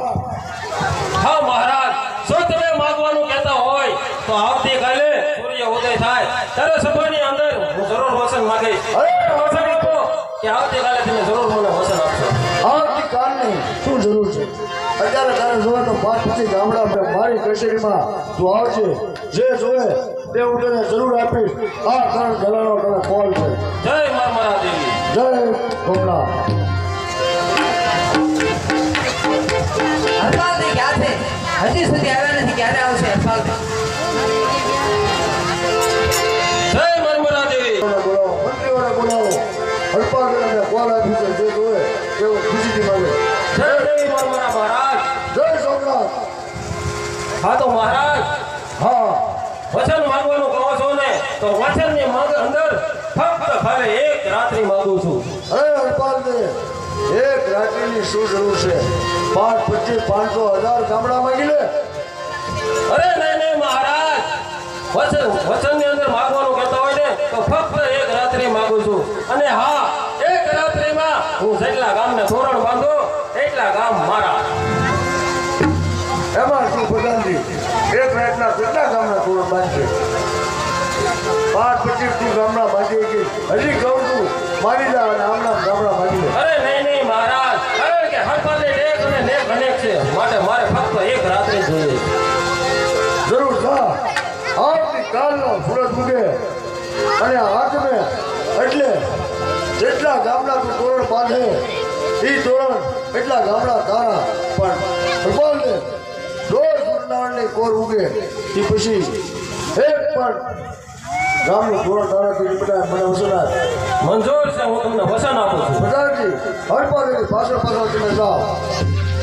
હા મહારાજ, જો તમે માંગવાનું કહેતા હોય તો આવતીકાલે સૂર્ય ઉદય થાય ત્યારે સભાની અંદર હું જરૂર વચન માંગીશ. અરે વચન આપો કે આવતીકાલે તમે જરૂર મને વચન આપશો. આવતીકાલની શું જરૂર છે? અત્યારે તારે જોવે તો 5-25 ગામડા મારી કચેરીમાં તું આવજે. જે જોવે તે હું તને જરૂર આપીશ. આ કરણ ઘરાનો તને કોલ છે. જય મરમરા દેવી. જય ભોળા. હરપાલભાઈ ક્યાં છે? હજી સુધી આવ્યા નથી. ક્યારે આવશે હરપાલભાઈ? જય મરમરા દેવી. બોલાવો મંત્રીઓને બોલાવો. હરપાલને કોલ આપી છે. જે જોવે તેવું ખુશીથી માંગે. જય દેવી મરમરા મહારાજ. જય સોમનાથ. હા તો મહારાજ હા વચન માંગવાનું કહો છો ને તો વચનની માંગ અંદર ફક્ત ખાલી એક રાત્રિ માંગુ છું. અરે હરપાલને એક રાત્રિની શું જરૂર છે? 5-25-500-1000 ગામડા માંગી લે. અરે નહીં મહારાજ, વચનની અંદર માંગવાનું કહેતા હોય ને તો ફક્ત એક રાત્રિ માંગુ છું. અને હા, એક રાત્રિમાં હું જેટલા ગામને તોરણ બાંધો એટલા ગામ મારા. એમાં શું પ્રધાનજી? એક રાતના કેટલા ગામના તોરણ બાંધશે? 5-25 ગામડા બાંધી કે હજી કહું છું મારી જા અને આમના ગામડા બાંધી લે. અરે નહીં મહારાજ, કારણ કે હરપાલની નેક અને નેક અનેક છે, માટે મારે ફક્ત એક રાત્રિ જોઈએ. જરૂર થા આવતીકાલનો સૂરજ ઉગે અને હાથમે એટલે જેટલા ગામના તું તોરણ બાંધે એ તોરણ એટલા ગામડા તારા. પણ ભગવાનને રોજ સૂર્યનારાયણની કોર ઉગે એ પછી એક પણ ગામનું તોરણ તારાથી નીકળાય મને વસનાર. મંજૂર છે, હું તમને વચન આપું છું. પ્રધાનજી હરપાલની પાછળ તમે જાઓ.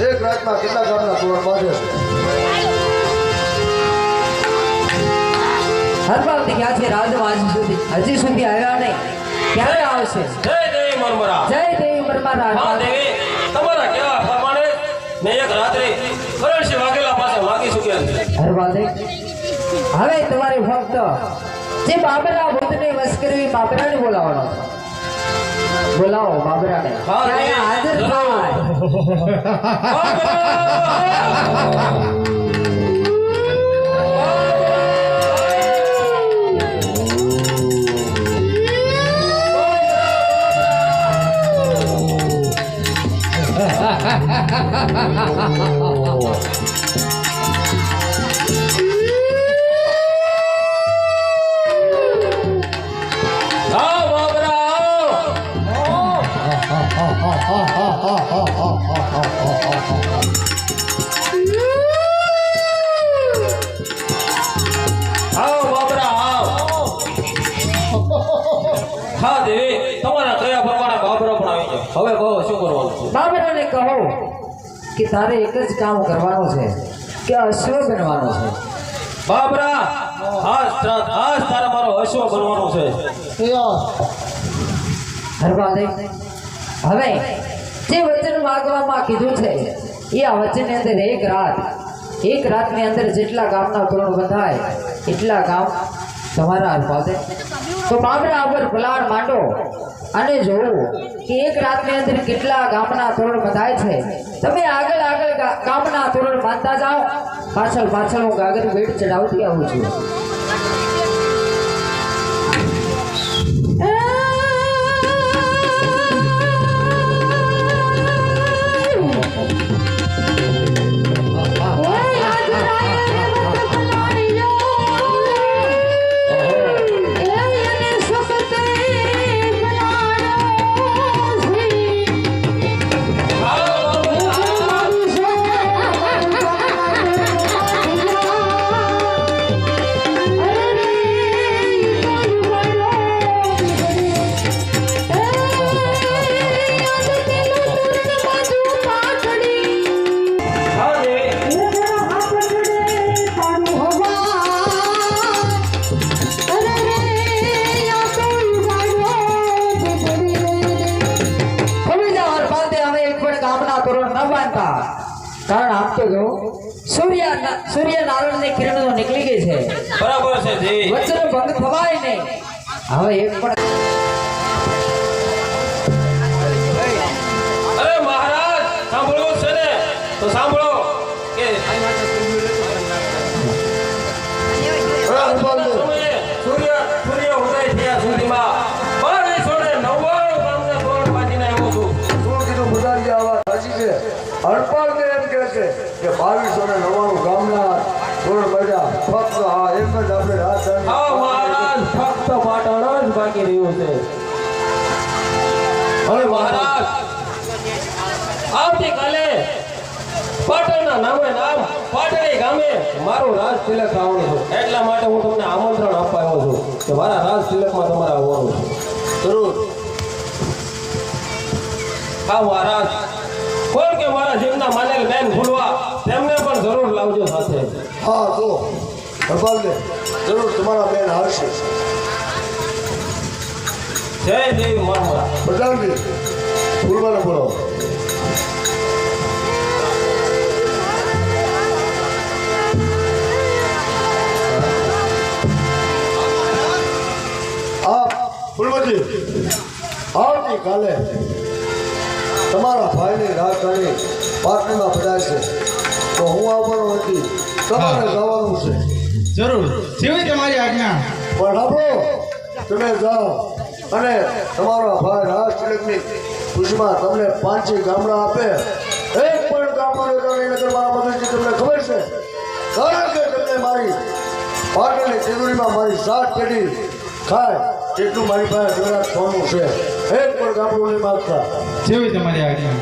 એક રાતમાં કેટલા ગામના તોરણ બાંધે છે? હરપાલભાઈ ક્યાં છે? રાજમાં હજી સુધી આવ્યા નહીં. ક્યારે આવશે? જય દેવી મરમરા. જય દેવી મરમરા. હા દેવી, તમારા કેવા પ્રમાણે મેં એક રાત્રિ કરણસિંહ વાઘેલા પાસે માગી ચૂક્યા છે. હરપાલભાઈ હવે તમારે ફક્ત જે બાબરા ભૂતને વશ કરવી બાબરાને બોલાવવાનો. બોલાવો બાબરાને. હા, અહીંયા હાજર થાય. આવો બાબરા, આવો બાબરા, આવો. હા દેવી, તમારા કયા પ્રમાણે બાબરા પણ આવી જાય. હવે કહો શું કરવાનું છે? બાબરાને કહો કે તારે એક જ કામ કરવાનું છે કે અશ્વ બનવાનો છે. બાબરા, આજ તારે મારો અશ્વ બનવાનું છે. હરપાલભાઈ હવે જે વચન માગવામાં કીધું છે એ આ વચનની અંદર એક રાતની અંદર જેટલા ગામના તોરણ બંધાય એટલા ગામ તમારા હરપાલભાઈ. તો બાબરા ઉપર પલાણ માંડો અને જોવું કે એક રાતની અંદર કેટલા ગામના તોરણ બંધાય છે. તમે આગળ આગળ ગામના તોરણ બાંધતા જાઓ, પાછળ પાછળ હું ગાગર વેટ ચડાવતી આવું છું. કારણ આપ તો જો સૂર્યનારાયણ ની કિરણો નીકળી ગઈ છે. બરાબર છે દેવી. વચન ભંગ થવાય નહીં. હવે એક પણ અરે મહારાજ સાંભળવું છે ને તો સાંભળો કે સૂર્ય ઉદય થયા સુધીમાં 2299 ગામને તોરણ બાંધીને આવ્યો છું. શું કીધું મુદારી આ વાત સાચી છે? હરપાલને એમ કહે છે કે 2299 ગામના તોરણ બાંધ્યા. ફક્ત આ એક જ આપણે રાજધાની હા મહારાજ ફક્ત પાટણ જ બાકી રહ્યું છે. હવે મહારાજ આવતીકાલે પાટણના નામે નામ પાટણી ગામે મારું રાજ તિલક આવવાનું છે. એટલા માટે હું તમને આમંત્રણ આપવા આવ્યો છું કે મારા રાજ તિલકમાં તમારે આવવાનું છે. જરૂર. હા મહારાજ કોણ કે મારા જીવના માનેલ બેન ભૂલવા તેમને પણ જરૂર લાવજો સાથે. હા તો હરપાલને જરૂર તમારા બેન આવશે. જય દેવી મહારાજ. પ્રધાનજી ફૂલવાને બોલો. ફૂલવતી આવતીકાલે તમારા ભાઈની રાજધાની પાટણમાં પધારશે તો હું આવવાનો નથી. તમારે જવાનું છે. જરૂર જેવી તમારી આજ્ઞા. પણ સાંભળો, તમે જાઓ અને તમારા ભાઈ રાજ તિલકની ખુશીમાં તમને 5 ગામડા આપે. એક પણ ગામમાં નગર મારા મદદથી તમને ખબર છે, કારણ કે તમને મારી પાટણની તિજોરીમાં મારી 7 પેઢી ખાય એટલું મારી પાસે જગન્નાથ સોનું છે. એક પણ ગામડું નહીં માગતા. જેવી તમારી આજ્ઞા.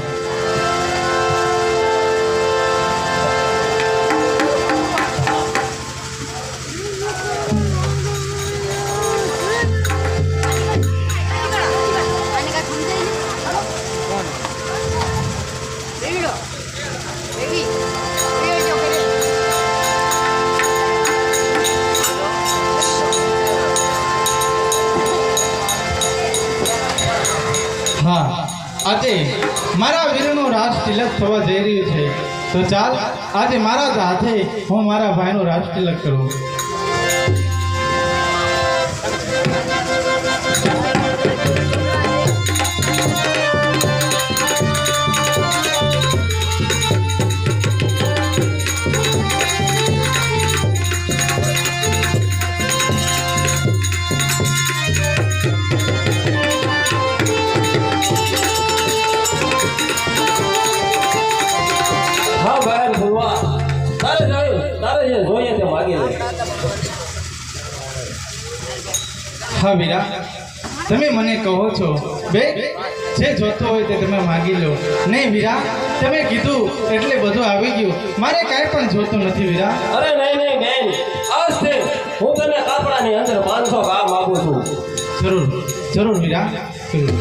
હા આજે મારા વીરનો રાજ તિલક થવા જઈ રહ્યું છે, તો ચાલ આજે મારા જ હાથે હું મારા ભાઈનો રાજ તિલક કરું. હા ભાઈ ભૂલવા તારે જે જોઈએ તે માગી લે. હા વીરા, તમે મને કહો છો બે જે જોતો હોય તે તમે માગી લો. નહીં વીરા, તમે કીધું એટલે બધું આવી ગયું. મારે કાંઈ પણ જોતું નથી વીરા. અરે નહીં બેન, આજથી હું તને કાપડાની અંદર 500 ઘા માગું છું. જરૂર જરૂર વીરા, જરૂર.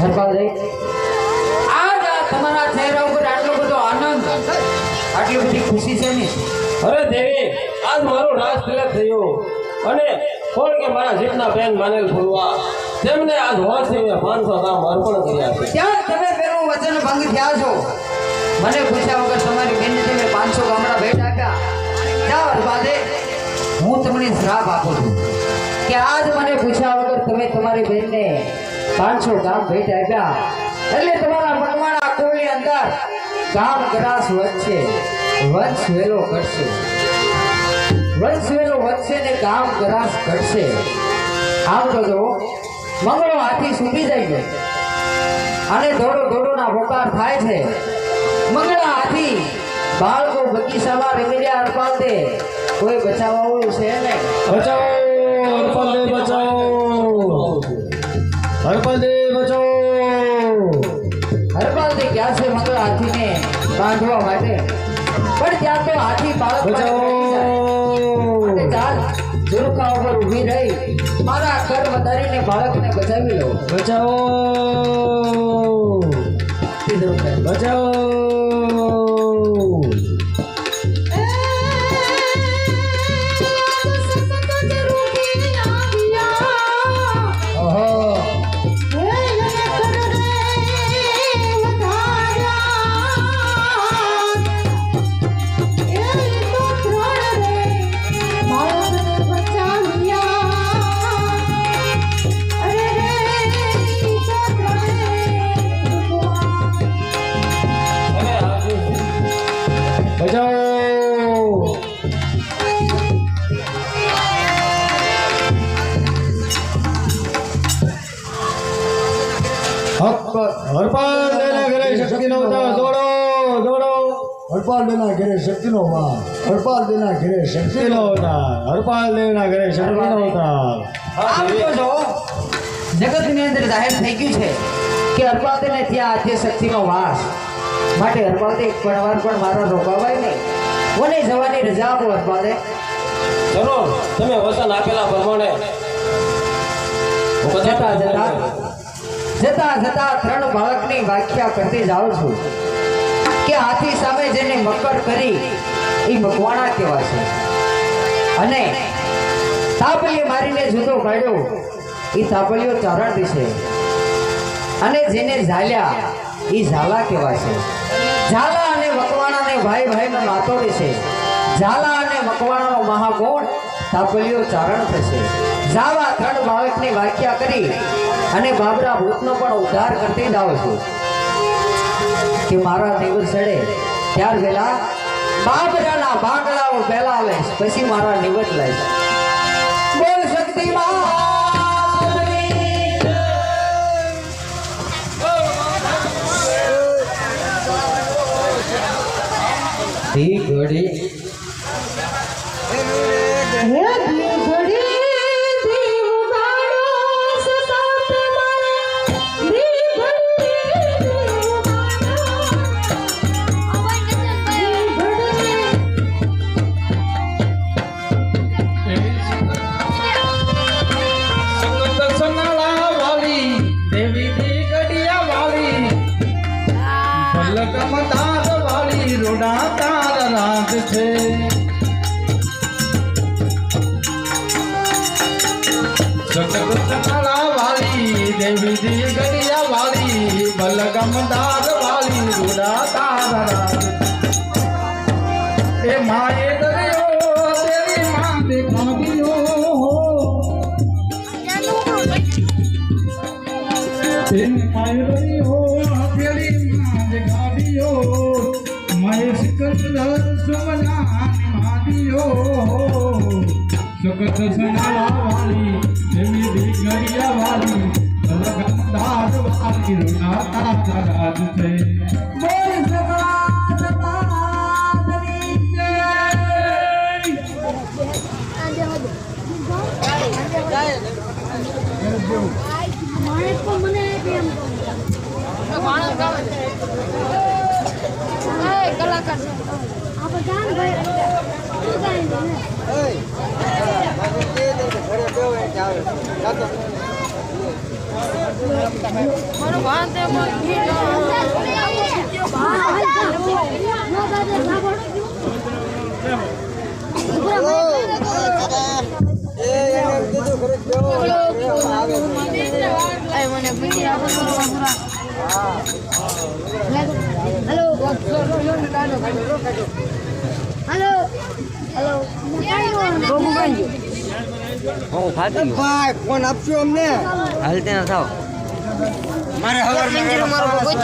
હરપાલજી, આજ આ તમારા ચહેરા ઉપર આટલો બધો આનંદ, આટલી બધી ખુશી છે ને? અરે દેવી, આજ મારું રાજ તિલક થયું અને કોણ કે મારા જીતના બેન માનેલ ભૂલવા તેમને આજ હોરથી મેં 500 ગામ અર્પણ કર્યા છે. ત્યાં તમે પેલું વચન ભંગ થયા છો. મને પૂછ્યા વગર તમારી બેનને તમે 500 ગામડા ભેટ આપ્યા. જાઓ હરપાલજી, હું તમને શ્રાપ આપું છું કે આજ મને પૂછ્યા વગર તમે તમારી બહેનને 500 ગામ ભેટ આપ્યા એટલે તમારા મનવાળા કુળની અંદર ગામ ગ્રાસ વધશે, વંશ વેલો કરશે, વંશ વેલો વધશે ને ગામ ગ્રાસ ઘટશે. આમ તો જો મંગળો હાથી સૂકી જાય છે અને દોડો દોડોના પોકાર થાય છે. મંગળા હાથી બાળકો બગીચામાં રમી રહ્યા અડપાલ દે, કોઈ બચાવવાવાળું છે નહીં. બચાવો હરપાલ દે, બચાવો હરપાલ દે, બચાવો. હરપાલ દે ક્યાં છે મંગળા હાથીને બાંધવા માટે? પણ ત્યાં તો હાથી બાળક બચાવો. માટે ચાલ ઝુરખા ઉપર ઊભી રહી મારા કર વધારીને બાળકને બચાવી લો. બચાવો બચાવો. હરપાલ દેના ઘરે શક્તિનો અવતાર, દોડો દોડો. હરપાલ દેના ઘરે શક્તિનો વાર, હરપાલ દેના ઘરે શક્તિનો શક્તિનો અવતાર, હરપાલ દેના ઘરે શક્તિનો અવતાર. આમ તો જો જગતની અંદર જાહેર થઈ ગયું છે કે હરપાલને ત્યાં આદ્ય શક્તિનો વાસ, માટે હરપાલને એક પણ વાર પણ મારા રોકાવાય નહીં. કોને જવાની રજા આપો હરપાલે. જરૂર તમે વચન આપેલા પ્રમાણે હું જતા કદાચ જતા જતા ત્રણ બાળકની વ્યાખ્યા કરતી જાઉં છું કે હાથી સામે જેને મકર કરી એ મકવાણા કહેવાશે, અને તાપલીએ મારીને જુદો કાઢ્યો એ તાપલીઓ ચારણ દિશે, અને જેને ઝાલ્યા એ ઝાલા કહેવાશે. ઝાલા અને મકવાણાને ભાઈ ભાઈનો નાતો દેશે. ઝાલા અને મકવાણાનો મહાગુણ તાપલીઓ ચારણ થશે. ઝાલા ત્રણ બાળકની વ્યાખ્યા કરી અને બાબરા ભૂતનો પણ ઉદ્ધાર કરતી જાઉં છું કે મારા નિવૃત્ત સડે ત્યાર વેલા બાબરાના બાંગડાઓ પહેલા લઈશ, પછી મારા નિવૃત્ત લઈશ. બોલ શક્તિમાં ધી ઘડી દેવી દી ગડિયા વાળી, બલગમ દાદ વાળી, રૂડા તારા રાજ. એ માએ દરિયો તેરી માં દેખાવ્યો, તેરી માએ દરિયો તેરી માં દેખાવ્યો, માએ સિકંદર સુમના માદિયો, સગત સના વાળી દેવી દી ગડિયા વાળી, દાદ વાળી, રૂડા તારા રાજ છે. બોલ કલાકાર મારો ભાન તે હેલો હેલો હેલો ભાઈ ફોન આપજો અમને હાલતે ના થાવ મારે હવાર મારો કોઈ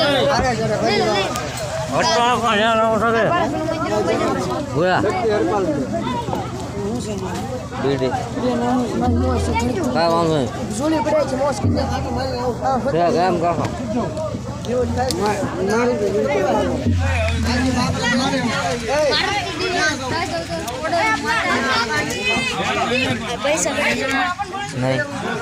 બોલા બેડે કા વાંધો નહીં જોલી પડે છે મોસ કે ગામ કાકા પૈસા નહીં